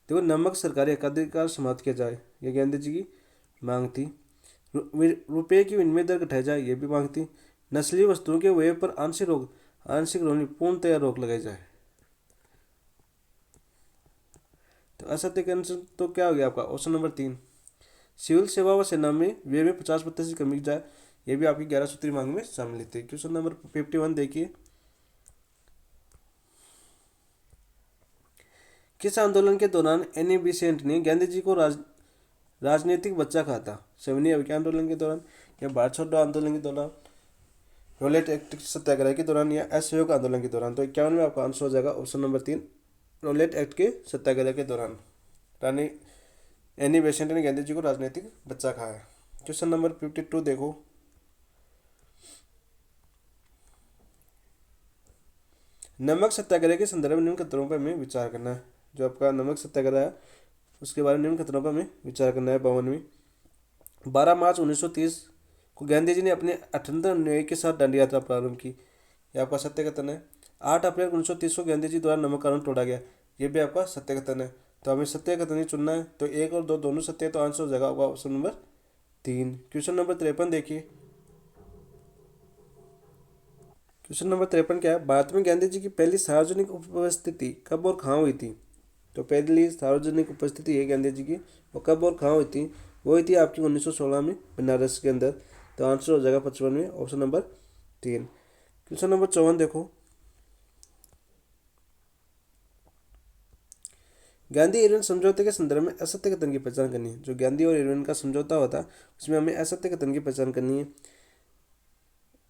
देखो, नमक सरकारी एकाधिकार समाप्त किया जाए, ये गांधी जी की मांग थी। रुपये की विनिमय दर घटाई जाए, ये भी मांग थी। नस्लीय वस्तुओं के व्यय पर आंशिक रोनी पूर्णतया रोक लगाई जाए। तो असत्य का आंसर तो क्या हो गया आपका ऑप्शन नंबर 3। सिविल सेवा व सेना में व्यय में 50% कमी की जाए, ये भी आपकी 11 सूत्री मांग में शामिल थी। क्वेश्चन नंबर 51 देखिए, किस आंदोलन के दौरान एनी बेसेंट ने गांधी जी को राजनीतिक बच्चा कहा था? सविनय अभियान आंदोलन के दौरान, या भारत छोड़ो आंदोलन के दौरान, रोलेट एक्ट सत्याग्रह के दौरान, या असहयोग आंदोलन के दौरान? तो 51 में आपका आंसर हो जाएगा ऑप्शन नंबर 3, रोलेट एक्ट के सत्याग्रह के दौरान रानी एनी बेसेंट ने गांधी जी को राजनीतिक बच्चा कहा है। क्वेश्चन नंबर 52 देखो, नमक सत्याग्रह के संदर्भ में निम्न कथनों पर हमें विचार करना है। जो आपका नमक सत्याग्रह है उसके बारे में निम्न कथनों पर हमें विचार करना है। 52वीं, 12 मार्च 1930 को गांधी जी ने अपने 78 अनुयायी के साथ दांडी यात्रा प्रारंभ की, यह आपका सत्य कथन है। 8 अप्रैल 1930 को गांधी जी द्वारा नमक कानून तोड़ा गया, ये भी आपका सत्य कथन है। तो हमें सत्य कथन ही चुनना है, तो 1 और 2 दोनों सत्य है, तो आंसर हो जाएगा आपका ऑप्शन नंबर 3। क्वेश्चन नंबर 53 देखिए, क्वेश्चन नंबर 53 क्या है? भारत में गांधी जी की पहली सार्वजनिक उपस्थिति कब और कहाँ हुई थी? तो पहली सार्वजनिक उपस्थिति है गांधी जी की, वो कब और कहाँ हुई थी? वो हुई थी आपकी 1916 में बनारस के अंदर। तो आंसर हो जाएगा 55 में ऑप्शन नंबर 3। क्वेश्चन नंबर 54 देखो, गांधी इरविन समझौते के संदर्भ में असत्य कथन की पहचान करनी है। जो गांधी और इरविन का समझौता होता है उसमें हमें असत्य कथन की पहचान करनी है।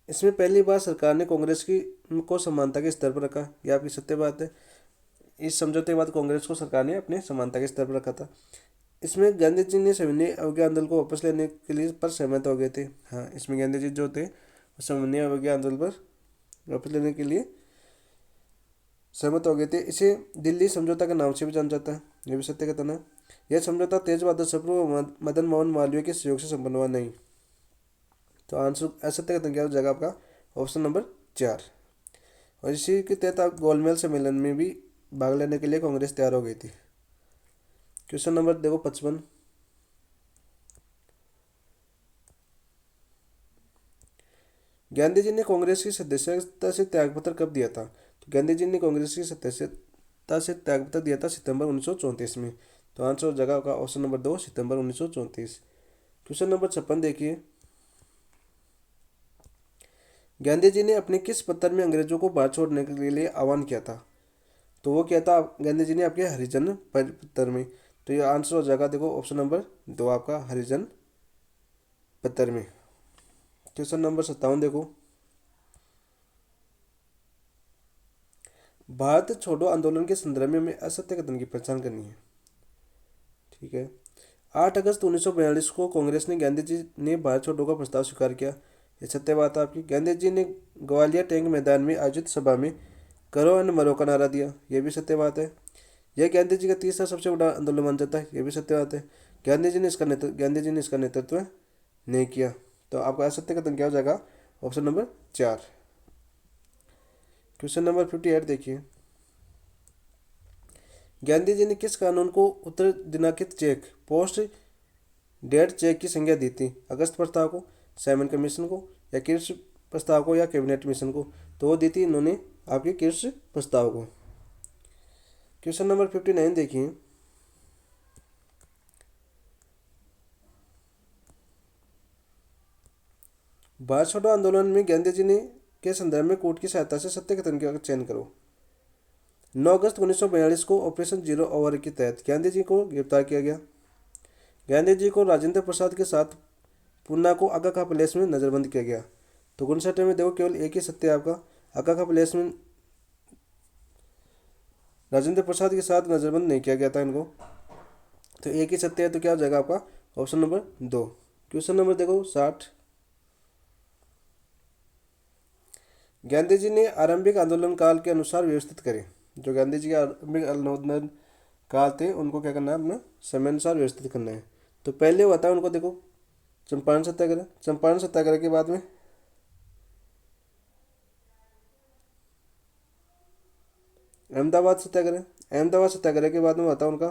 इसमें पहली बार सरकार ने कांग्रेस की को समानता के स्तर पर रखा, यह आपकी सत्य बात है। इस समझौते के बाद कांग्रेस को सरकार ने अपने समानता के स्तर पर रखा था। इसमें गांधी जी ने सविनय अवज्ञा आंदोलन को वापस लेने के लिए पर सहमत हो गए थे। हाँ, इसमें गांधी जी जो थे सविनय अवज्ञा आंदोलन पर वापस लेने के लिए सहमत हो गए थे। इसे दिल्ली समझौता के नाम से भी जाना जाता है, यह भी सत्य कथन है। यह समझौता तेज बहादुर सप्रू व मदन मोहन मालवीय के सहयोग से संपन्न हुआ नहीं। तो आंसर असत्य कथन क्या हो जाएगा आपका ऑप्शन नंबर 4। और इसी के तहत आप गोलमेल सम्मेलन में भी भाग लेने के लिए कांग्रेस तैयार हो गई थी। क्वेश्चन नंबर देखो 55, गांधी जी ने कांग्रेस की सदस्यता से त्यागपत्र कब दिया था? तो गांधी जी ने कांग्रेस की सदस्यता से त्यागपत्र दिया था सितंबर 1934 में। तो आंसर हो जाएगा आपका ऑप्शन नंबर 2, सितंबर 1934। क्वेश्चन नंबर 56 देखिए, गांधी जी ने अपने किस पत्र में अंग्रेजों को भारत छोड़ने के लिए आह्वान किया था? तो वो क्या था गांधी जी ने आपके हरिजन पत्र में। तो ये आंसर हो जाएगा देखो ऑप्शन नंबर 2 आपका हरिजन पत्र में। क्वेश्चन नंबर 57 देखो, भारत छोड़ो आंदोलन के संदर्भ में हमें असत्य कथन की पहचान करनी है। ठीक है, 8 अगस्त 1942 को कांग्रेस ने गांधी जी ने भारत छोड़ो का प्रस्ताव स्वीकार किया, ये सत्य बात है आपकी। गांधी जी ने ग्वालियर टैंक मैदान में आयोजित सभा में करो एंड मरो का नारा दिया, ये भी सत्य बात है। यह गांधी जी का तीसरा सबसे बड़ा आंदोलन माना जाता है, ये भी सत्य बात है। गांधी जी ने इसका नेतृत्व नहीं किया। तो आपका असत्य कथन क्या हो जाएगा ऑप्शन नंबर 4। क्वेश्चन नंबर 58 देखिए, गांधी जी ने किस कानून को उत्तर दिनांकित चेक पोस्ट डेट चेक की संज्ञा दी थी? अगस्त प्रस्ताव को, साइमन कमीशन को, या किर्स प्रस्ताव को, या कैबिनेट मिशन को? तो वो दी थी इन्होंने आपके किर्स प्रस्ताव को। क्वेश्चन नंबर 59 देखिए, भारत छोड़ो आंदोलन में गांधी जी ने के संदर्भ में कोर्ट की सहायता से सत्य कथन का चयन करो। 9 अगस्त 1942 को ऑपरेशन जीरो ओवर के तहत गांधी जी को गिरफ्तार किया गया। गांधी जी को राजेंद्र प्रसाद के साथ पूना को आगा खा पैलेस में नज़रबंद किया गया। तो 59 में देखो केवल एक ही सत्य है आपका, आगा खा पैलेस में राजेंद्र प्रसाद के साथ नज़रबंद नहीं किया गया था इनको। तो एक ही सत्य है, तो क्या हो जाएगा आपका ऑप्शन नंबर 2। क्वेश्चन नंबर देखो 60। गांधी जी ने आरंभिक आंदोलन काल के अनुसार व्यवस्थित करें। जो गांधी जी के आरंभिक आंदोलन काल थे उनको क्या करना है, अपना समय अनुसार व्यवस्थित करना है। तो पहले हुआ था उनको देखो चंपारण सत्याग्रह। चंपारण सत्याग्रह के बाद में अहमदाबाद सत्याग्रह। अहमदाबाद सत्याग्रह के बाद में होता उनका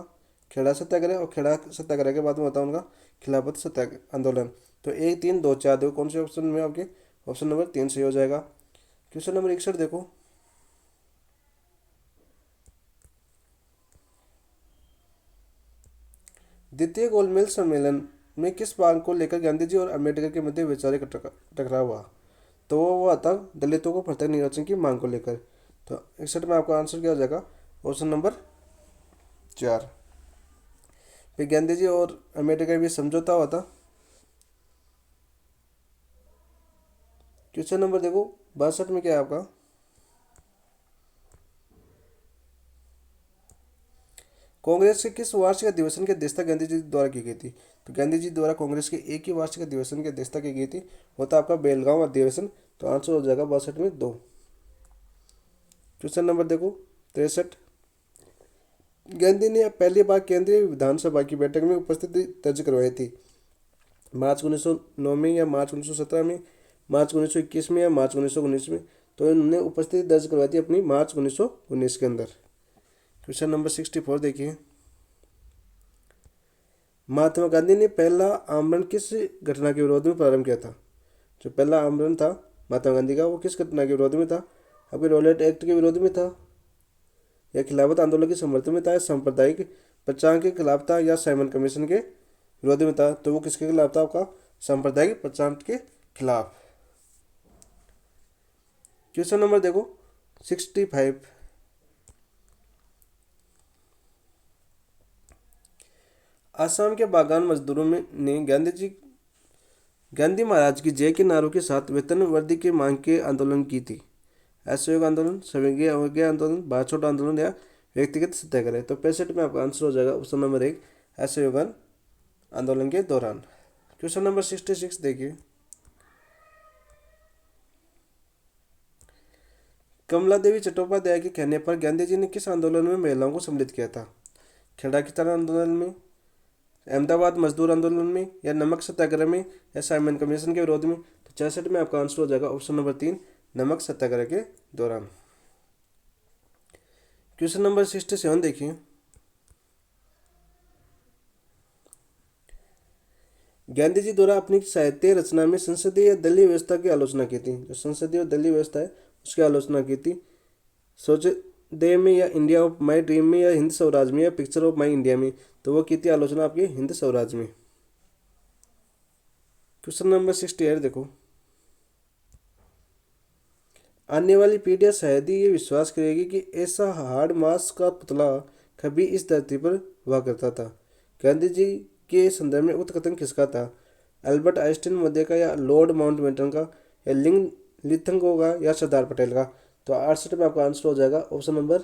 खेड़ा सत्याग्रह, और खेड़ा सत्याग्रह के बाद में होता उनका खिलाफत सत्याग्रह आंदोलन। तो 1, 3, 2, 4 देखो कौन से ऑप्शन में आपके ऑप्शन नंबर 3 सही हो जाएगा। क्वेश्चन नंबर 61 देखो। द्वितीय गोलमेज सम्मेलन में किस मांग को लेकर गांधी जी और अम्बेडकर के मध्य वैचारिक टकराव हुआ। तो वो हुआ था दलितों को प्रत्यक्ष निर्वाचन की मांग को लेकर। तो 61 में आपका आंसर क्या हो जाएगा, ऑप्शन नंबर 4। फिर गांधी जी और अम्बेडकर के बीच समझौता हुआ था। क्वेश्चन नंबर देखो 62 में क्या है आपका, कांग्रेस के किस वार्षिक अधिवेशन की अध्यक्षता गांधी जी द्वारा की गई थी। तो गांधी जी द्वारा कांग्रेस के एक ही वार्षिक अधिवेशन की अध्यक्षता की गई थी, वो था आपका बेलगांव अधिवेशन। तो आंसर हो जाएगा 62 में 2। क्वेश्चन नंबर देखो 63। गांधी ने पहली बार केंद्रीय विधानसभा की बैठक में उपस्थिति दर्ज करवाई थी। मार्च 1909 में या मार्च 1917 में, मार्च 1921 में या मार्च 1919 में। तो इन्होंने उपस्थिति दर्ज करवाई थी अपनी मार्च 1919 के अंदर। क्वेश्चन नंबर 64 देखिए। महात्मा गांधी ने पहला आमरण किस घटना के विरोध में प्रारंभ किया था। जो पहला आमरण था महात्मा गांधी का, वो किस घटना के विरोध में था। आपके रॉलेट एक्ट के विरोध में था, या खिलाफत आंदोलन के समर्थन में था, या सांप्रदायिक प्रचार के खिलाफ था, या साइमन कमीशन के विरोध में था। तो वो किसके खिलाफ था, आपका सांप्रदायिक प्रचार के खिलाफ। क्वेश्चन नंबर देखो 65। आसाम के बागान मजदूरों में ने गांधी महाराज की जय के नारों के साथ वेतन वृद्धि की मांग के आंदोलन की थी। असहयोग आंदोलन, संविधान अवज्ञा आंदोलन, भारत छोड़ो आंदोलन, या व्यक्तिगत सत्याग्रह। तो 65 में आपका आंसर हो जाएगा ऑप्शन नंबर 1, असहयोग आंदोलन के दौरान। क्वेश्चन नंबर 66 देखिए। कमला देवी चट्टोपाध्याय के कहने पर गांधी जी ने किस आंदोलन में महिलाओं को सम्मिलित किया था। खेड़ा किसान आंदोलन में, अहमदाबाद मजदूर आंदोलन में, या नमक सत्याग्रह में, या साइमन कमीशन के विरोध में। तो 66 में आपका आंसर हो जाएगा ऑप्शन नंबर 3, नमक सत्याग्रह के दौरान। क्वेश्चन नंबर 67 देखिए। गांधी जी द्वारा अपनी साहित्य रचना में संसदीय या दलीय व्यवस्था की आलोचना की थी। जो संसदीय और दलीय व्यवस्था है उसकी आलोचना की थी। सोच दे में, या इंडिया ऑफ माई ड्रीम में, या हिंद स्वराज में, या पिक्चर ऑफ माई इंडिया में। तो वो की थी आलोचना आपकी हिंद स्वराज में। क्वेश्चन नंबर 68 देखो। आने वाली पीढ़ियां शायद ही ये विश्वास करेगी कि ऐसा हार्ड मास का पुतला कभी इस धरती पर हुआ करता था। गांधी जी के संदर्भ में उक्त कथन किसका था। अल्बर्ट आइंस्टीन मध्य का, या लॉर्ड माउंटबेटन का, या लिंग लिथंगो का, या सरदार पटेल का। तो 68 में आपका आंसर हो जाएगा ऑप्शन नंबर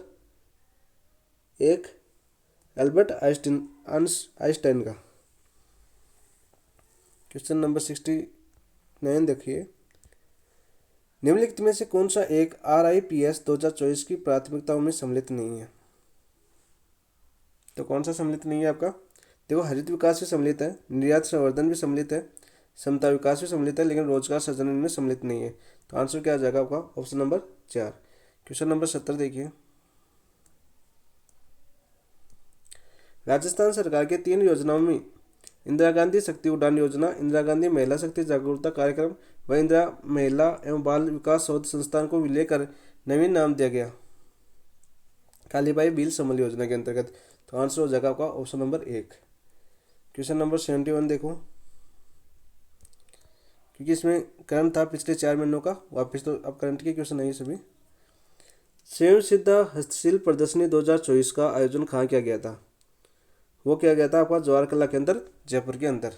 1, अल्बर्ट आइंस्टाइन का। क्वेश्चन नंबर 69 देखिए। निम्नलिखित में से कौन सा एक RIPS 2024 की प्राथमिकताओं में सम्मिलित नहीं है। तो कौन सा सम्मिलित नहीं है आपका, देखो हरित विकास भी सम्मिलित है, निर्यात संवर्धन भी सम्मिलित है, समता विकास भी सम्मिलित है, लेकिन रोजगार सृजन इनमें सम्मिलित नहीं है। तो आंसर क्या आ जाएगा आपका ऑप्शन नंबर 4। क्वेश्चन नंबर 70 देखिए। राजस्थान सरकार के 3 योजनाओं में इंदिरा गांधी शक्ति उड़ान योजना, इंदिरा गांधी महिला शक्ति जागरूकता कार्यक्रम व इंदिरा महिला एवं बाल विकास शोध संस्थान को लेकर नवीन नाम दिया गया कालीबाई भील समल योजना के अंतर्गत। तो आंसर हो जाएगा आपका ऑप्शन नंबर 1। क्वेश्चन नंबर 71 देखो, क्योंकि इसमें करंट था पिछले 4 महीनों का, वापस तो अब करंट के क्वेश्चन नहीं सभी। स्वयं सिद्धा हस्तशिल्प प्रदर्शनी 2024 का आयोजन कहाँ किया गया था। वो किया गया था आपका जवाहर कला के अंदर, जयपुर के अंदर।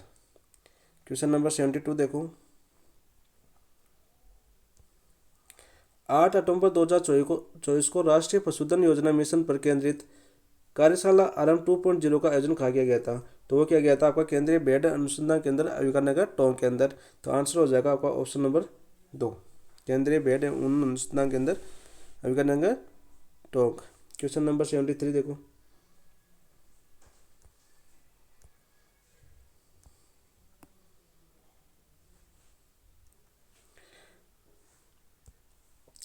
क्वेश्चन नंबर 72 देखो। 8 अक्टूबर 2024 को राष्ट्रीय पशुधन योजना मिशन पर केंद्रित कार्यशाला आरंभ 2.0 का आयोजन किया गया था। तो वो क्या गया था आपका केंद्रीय भेड़ अनुसंधान केंद्र विकारनगर टोंक के अंदर। तो आंसर हो जाएगा आपका ऑप्शन नंबर 2, केंद्रीय भेड़ अनुसंधान केंद्र विकारनगर टोंक। क्वेश्चन नंबर 73 देखो।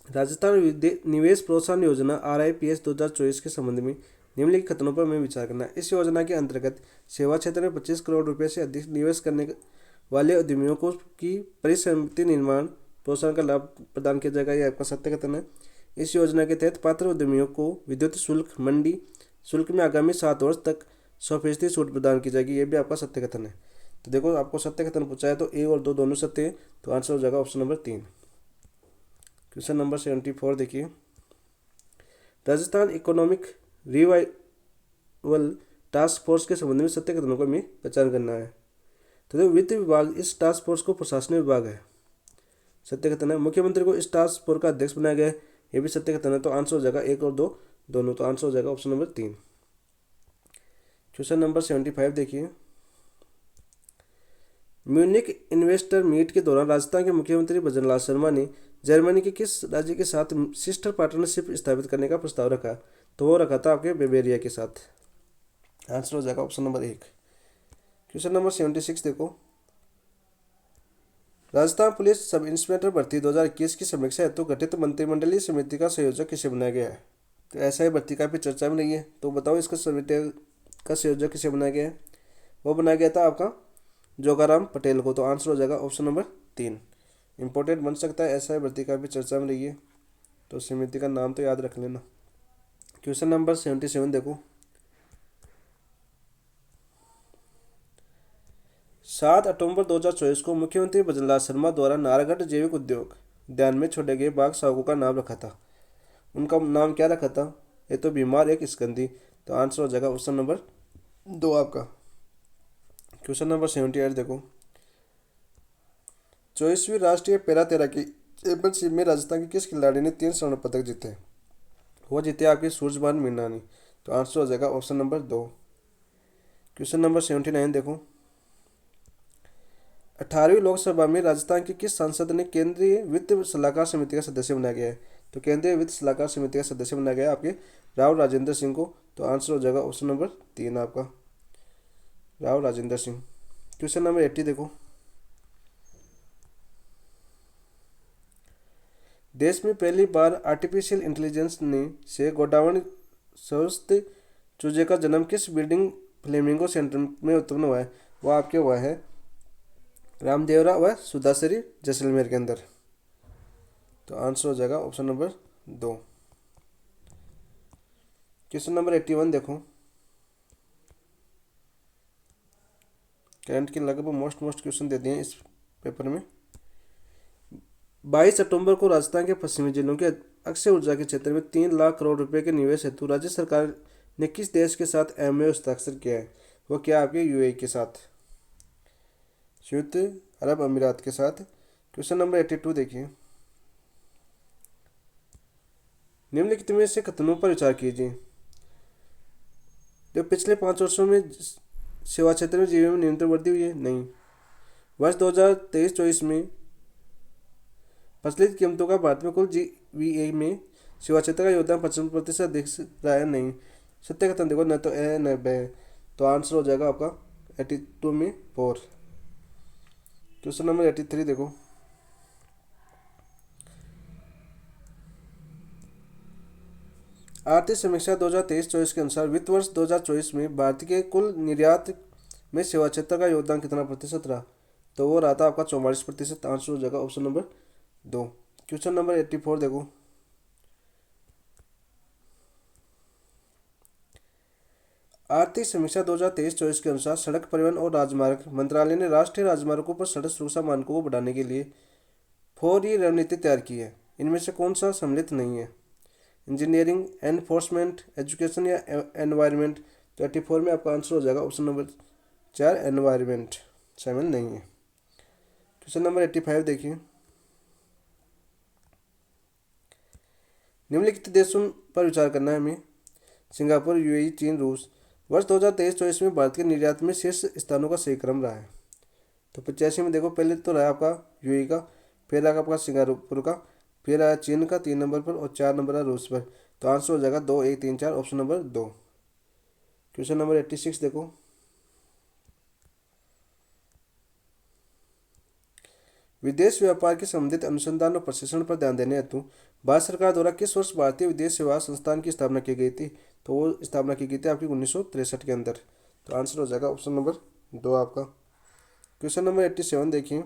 राजस्थान निवेश प्रोत्साहन योजना RIPS 2024 के संबंध में निम्नलिखित कथनों पर हमें विचार करना है। इस योजना के अंतर्गत सेवा क्षेत्र में 25 करोड़ रुपए से अधिक निवेश करने वाले उद्यमियों को की परिसंपत्ति निर्माण प्रोत्साहन का लाभ प्रदान किया जाएगा। ये आपका सत्य कथन है। इस योजना के तहत पात्र उद्यमियों को विद्युत शुल्क मंडी शुल्क में आगामी 7 वर्ष तक 100% छूट प्रदान की जाएगी। ये भी आपका सत्य कथन है। तो देखो आपको सत्य कथन पूछा है तो ए और दो दोनों सत्य है। तो आंसर हो जाएगा ऑप्शन नंबर 3। क्वेश्चन नंबर 74 देखिए। Rajasthan economic revival task force के संबंध में सत्य कथनों को हमें पहचान करना है। तो देखो वित्त विभाग इस टास्क फोर्स को प्रशासनिक विभाग है, सत्य कथन है। मुख्यमंत्री को इस टास्क फोर्स का अध्यक्ष बनाया गया है, ये भी सत्य कथन है। तो आंसर हो जाएगा 1 और 2 दोनों। तो आंसर हो जाएगा ऑप्शन नंबर 3। क्वेश्चन नंबर 75 देखिए। म्यूनिक इन्वेस्टर मीट के दौरान राजस्थान के मुख्यमंत्री भजनलाल शर्मा ने जर्मनी के किस राज्य के साथ सिस्टर पार्टनरशिप स्थापित करने का प्रस्ताव रखा? तो वो रखा था आपके बावेरिया के साथ। आंसर हो जाएगा ऑप्शन नंबर 1। क्वेश्चन नंबर 76 देखो। राजस्थान पुलिस सब इंस्पेक्टर भर्ती 2021 की समीक्षा हेतु गठित मंत्रिमंडलीय समिति का संयोजक किसे बनाया गया है? तो ऐसा ही भर्ती काफी चर्चा में नहीं है, तो बताओ इसका समिति का संयोजक किसे बनाया गया है? वो बनाया गया था आपका जोगाराम पटेल को। तो आंसर हो जाएगा ऑप्शन नंबर 3। इंपॉर्टेंट बन सकता है, ऐसा है भर्ती काफी चर्चा में रही है, तो समिति का नाम तो याद रख लेना। क्वेश्चन नंबर 77 देखो। 7 अक्टूबर 2024 को मुख्यमंत्री भजनलाल शर्मा द्वारा नारगढ़ जैविक उद्योग उद्यान में छोड़े गए बाघ साहू का नाम रखा था। उनका नाम क्या रखा था? ये तो बीमार एक स्कंदी। तो आंसर हो जाएगा ऑप्शन नंबर 2 आपका। क्वेश्चन नंबर 78 देखो। 24वीं राष्ट्रीय पैरा तैराकी चैंपियनशिप में राजस्थान के किस खिलाड़ी ने 3 स्वर्ण पदक जीते? वो जीते आपके सूरजभान मीनानी। तो आंसर हो जाएगा ऑप्शन नंबर 2। क्वेश्चन नंबर 79 देखो। 18वीं लोकसभा में राजस्थान के किस सांसद ने केंद्रीय वित्त सलाहकार समिति का सदस्य बनाया गया है? तो केंद्रीय वित्त सलाहकार समिति का सदस्य बनाया गया आपके राव राजेंद्र सिंह को। तो आंसर हो जाएगा ऑप्शन नंबर 3 आपका, राव राजेंद्र सिंह। क्वेश्चन नंबर 80 देखो। देश में पहली बार आर्टिफिशियल इंटेलिजेंस ने से गोडावण स्वस्थ चूजे का जन्म किस ब्रीडिंग फ्लेमिंगो सेंटर में उत्पन्न हुआ है? वह आपके हुआ है रामदेवरा व सुधासरी जैसलमेर के अंदर। तो आंसर हो जाएगा ऑप्शन नंबर 2। क्वेश्चन नंबर 81 देखो। करंट के लगभग मोस्ट क्वेश्चन दे दिए इस पेपर में। 22 अक्टूबर को राजस्थान के पश्चिमी जिलों के अक्षय ऊर्जा के क्षेत्र में 3 लाख करोड़ रुपए के निवेश हेतु राज्य सरकार ने किस देश के साथ MOU हस्ताक्षर किया है? वो क्या आपके UAE के साथ, संयुक्त अरब अमीरात के साथ। क्वेश्चन नंबर 82 देखिए। निम्नलिखित में से कथनों पर विचार कीजिए। जो पिछले 5 वर्षों में सेवा क्षेत्र में जीवन में निरंतर वृद्धि हुई है? नहीं। वर्ष 2023-24 में प्रचलित कीमतों का भारत में कुल GVA में सेवा क्षेत्र का योगदान 55% दिख रहा है? नहीं। सत्य कथन देखो, न तो ए न बे। तो आंसर हो जाएगा आपका 82 में 4। क्वेश्चन नंबर 83 देखो। आर्थिक समीक्षा 2023-24 के अनुसार वित्त वर्ष 2024 में भारत के कुल निर्यात में सेवा क्षेत्र का योगदान कितना प्रतिशत रहा? तो वो रहा था आपका 44%। आंसर हो जाएगा ऑप्शन नंबर 2। क्वेश्चन नंबर 84 देखो। आर्थिक समीक्षा 2023-24 के अनुसार सड़क परिवहन और राजमार्ग मंत्रालय ने राष्ट्रीय राजमार्गों पर सड़क सुरक्षा मानकों को बढ़ाने के लिए 4E रणनीति तैयार की है। इनमें से कौन सा सम्मिलित नहीं है? इंजीनियरिंग, एनफोर्समेंट, एजुकेशन या एनवायरनमेंट। तो 84 में आपका आंसर हो जाएगा ऑप्शन नंबर 4 एनवायरनमेंट शामिल नहीं है। क्वेश्चन नंबर 85 देखिए। निम्नलिखित देशों पर विचार करना है हमें। सिंगापुर, यूएई, चीन, रूस। वर्ष 2023-24 में भारत के निर्यात में शीर्ष स्थानों का सही क्रम रहा है। तो 85 में देखो, पहले तो रहा आपका यूएई का, फिर रहा आपका सिंगापुर का, फिर आया चीन का 3 नंबर पर और 4 नंबर है रूस पर। तो आंसर हो जाएगा 2, 1, 3, 4, ऑप्शन नंबर 2। क्वेश्चन नंबर 86 देखो, विदेश व्यापार के संबंधित अनुसंधान और प्रशिक्षण पर ध्यान देने हेतु भारत सरकार द्वारा किस वर्ष भारतीय विदेश सेवा संस्थान की स्थापना की गई थी? तो वो स्थापना की गई थी आपकी 1963 के अंदर। तो आंसर हो जाएगा ऑप्शन नंबर 2 आपका। क्वेश्चन नंबर 87 देखिए,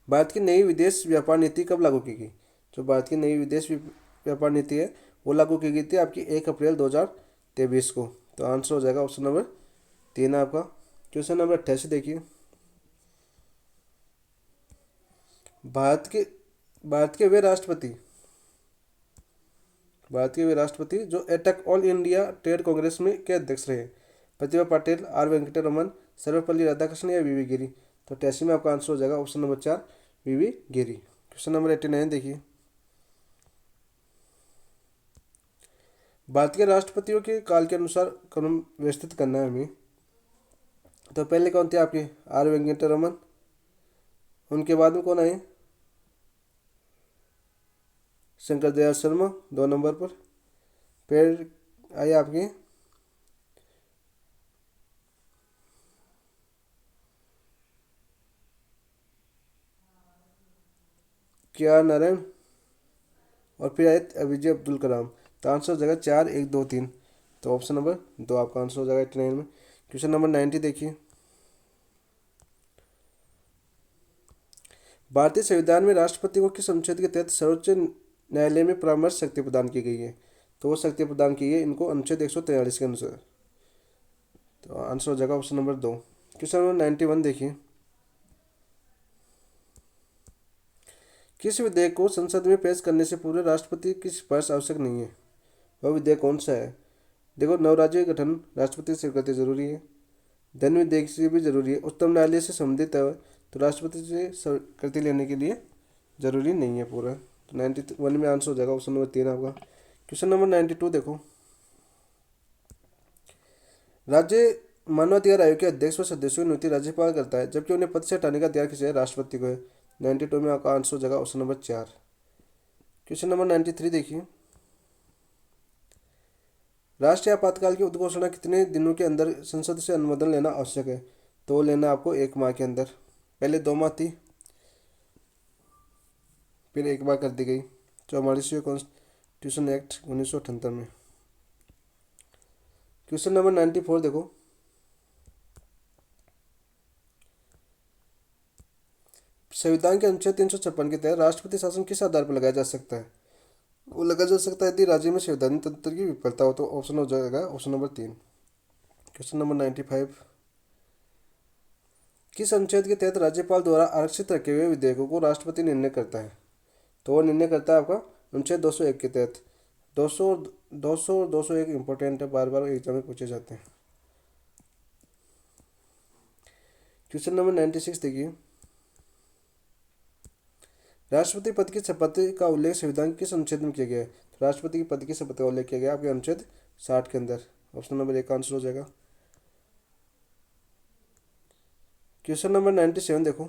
भारत की नई विदेश व्यापार नीति कब लागू की गई? जो भारत की नई विदेश व्यापार नीति है वो लागू की गई थी आपकी 1 अप्रैल 2023 को। तो आंसर हो जाएगा ऑप्शन नंबर 3 आपका। क्वेश्चन नंबर 88 देखिए, भारत के भारत के वे राष्ट्रपति जो AITUC all India trade Congress में के अध्यक्ष रहे? प्रतिभा पाटिल, आर वेंकटरमन, सर्वपल्ली राधाकृष्णन या वीवी गिरी? तो 88 में आपका आंसर हो जाएगा ऑप्शन नंबर 4, वीवी गिरी। क्वेश्चन नंबर 89 देखिए, भारत के राष्ट्रपतियों के काल के अनुसार क्रम व्यवस्थित करना है हमें। तो पहले कौन थे आपके? आर वेंकटरमन। उनके बाद में कौन आए? शंकर दयाल शर्मा 2 नंबर पर। फिर आए आपके के आर नारायण और फिर आए एपीजे अब्दुल कलाम। तो आंसर हो जाएगा 4, 1, 2, 3। तो ऑप्शन नंबर 2 आपका आंसर हो जाएगा 89 में। क्वेश्चन नंबर 90 देखिए, भारतीय संविधान में राष्ट्रपति को किस अनुच्छेद के तहत सर्वोच्च न्यायालय में परामर्श शक्ति प्रदान की गई है? तो वो शक्ति प्रदान की है इनको अनुच्छेद 143 के अनुसार। तो आंसर हो जाएगा ऑप्शन नंबर 2। क्वेश्चन नंबर 91 देखिए, किस विधेयक को संसद में पेश करने से पूर्व राष्ट्रपति की सिफारिश आवश्यक नहीं है? वह विधेयक कौन सा है? देखो, नवराज्य गठन राष्ट्रपति से स्वीकृति जरूरी है, धन विधेयक से भी जरूरी है, उच्चतम न्यायालय से संबंधित है तो राष्ट्रपति से स्वीकृति लेने के लिए जरूरी नहीं है पूरा। तो 91 में आंसर हो जाएगा ऑप्शन नंबर 3 आपका। क्वेश्चन नंबर 92 देखो, राज्य मानवाधिकार आयोग के अध्यक्ष व सदस्यों की नियुक्ति राज्यपाल करता है, जबकि उन्हें पद से हटाने का अधिकार किसे है? राष्ट्रपति को है। 92 में आपका आंसर हो जाएगा ऑप्शन नंबर 4। क्वेश्चन नंबर 93 देखिए, राष्ट्रीय आपातकाल की उद्घोषणा कितने दिनों के अंदर संसद से अनुमोदन लेना आवश्यक है? तो लेना आपको 1 माह के अंदर। पहले 2 माह थी, फिर 1 माह कर दी गई 44वें कॉन्स्टिट्यूशन एक्ट 1978 में। क्वेश्चन नंबर 94 देखो, संविधान के अनुच्छेद 356 के तहत राष्ट्रपति शासन किस आधार पर लगाया जा सकता है? वो लगाया जा सकता है यदि राज्य में संवैधानिक तंत्र की विफलता हो। तो ऑप्शन हो जाएगा ऑप्शन नंबर 3। क्वेश्चन नंबर 95, किस अनुच्छेद के तहत राज्यपाल द्वारा आरक्षित रखे हुए विधेयकों को राष्ट्रपति निर्णय करता है? तो वो निर्णय करता है आपका अनुच्छेद 201 के तहत। 200 और 201 इंपॉर्टेंट है, बार बार एग्जाम में पूछे जाते हैं। क्वेश्चन नंबर 96 देखिए, राष्ट्रपति पद की शपथ का उल्लेख संविधान के किस अनुच्छेद में किया गया है? तो राष्ट्रपति की पद की शपथ का उल्लेख किया गया आपके अनुच्छेद 60 के अंदर। ऑप्शन नंबर 1 का आंसर हो जाएगा। क्वेश्चन नंबर 97 देखो,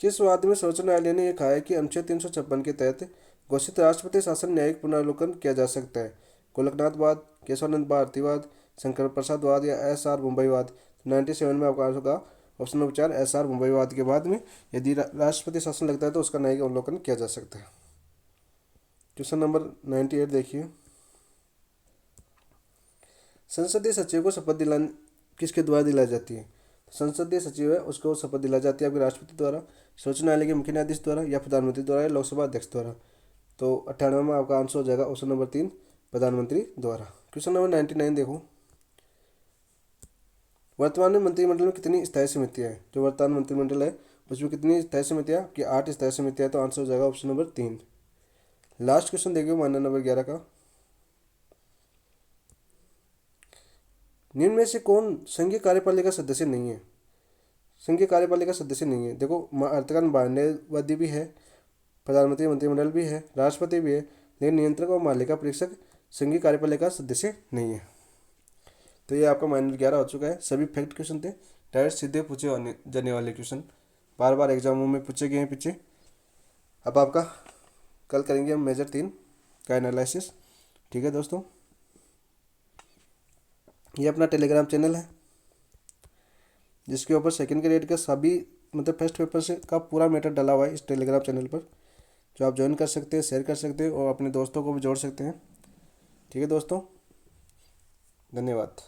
किस वाद में सर्वोच्च न्यायालय ने यह कहा है कि अनुच्छेद 356 के तहत घोषित राष्ट्रपति शासन न्यायिक पुनर्विलोकन किया जा सकता है? गोलकनाथ वाद, केशवानंद भारतीवाद, शंकर प्रसाद वाद या एस आर मुंबई वाद? 97 में आपका आंसर होगा option number 4, S R Mumbai वाद के बाद में यदि राष्ट्रपति शासन लगता है तो उसका न्यायिक अवलोकन किया जा सकता है। क्वेश्चन नंबर 98 देखिए, संसदीय सचिव को शपथ दिलाने किसके द्वारा दिलाई जाती है? संसदीय सचिव है उसको शपथ दिलाई जाती है आपके राष्ट्रपति द्वारा, सर्वोच्च न्यायालय के मुख्य न्यायाधीश द्वारा या प्रधानमंत्री द्वारा या लोकसभा अध्यक्ष द्वारा। तो 98 में आपका आंसर हो जाएगा ऑप्शन नंबर 3, प्रधानमंत्री द्वारा। क्वेश्चन नंबर 99 देखो, वर्तमान में मंत्रिमंडल में कितनी स्थायी समितियां हैं? जो वर्तमान मंत्रिमंडल है उसमें कितनी स्थायी समितियां? कि 8 स्थायी समितियां। तो आंसर हो जाएगा ऑप्शन नंबर 3। लास्ट क्वेश्चन देखिए मानना नंबर 11 का, निम्न में से कौन संघीय कार्यपालिका सदस्य नहीं है? संघीय कार्यपालिका सदस्य नहीं है, देखो अर्थकान बान्यवादी भी है प्रधानमंत्री मंत्रिमंडल भी है, राष्ट्रपति भी है, लेकिन नियंत्रक और मालिका परीक्षक संघीय कार्यपालिका का सदस्य नहीं है। तो ये आपका माइनर 11 हो चुका है। सभी फैक्ट क्वेश्चन थे, डायरेक्ट सीधे पूछे जाने वाले क्वेश्चन, बार बार एग्जामों में पूछे गए हैं पीछे। अब आपका कल करेंगे हम मेजर 3 का एनालिसिस। ठीक है दोस्तों, ये अपना टेलीग्राम चैनल है जिसके ऊपर सेकंड ग्रेड का सभी मतलब फर्स्ट पेपर से का पूरा मैटर डाला हुआ है इस टेलीग्राम चैनल पर, जो आप ज्वाइन कर सकते हैं, शेयर कर सकते हैं और अपने दोस्तों को भी जोड़ सकते हैं। ठीक है दोस्तों, धन्यवाद।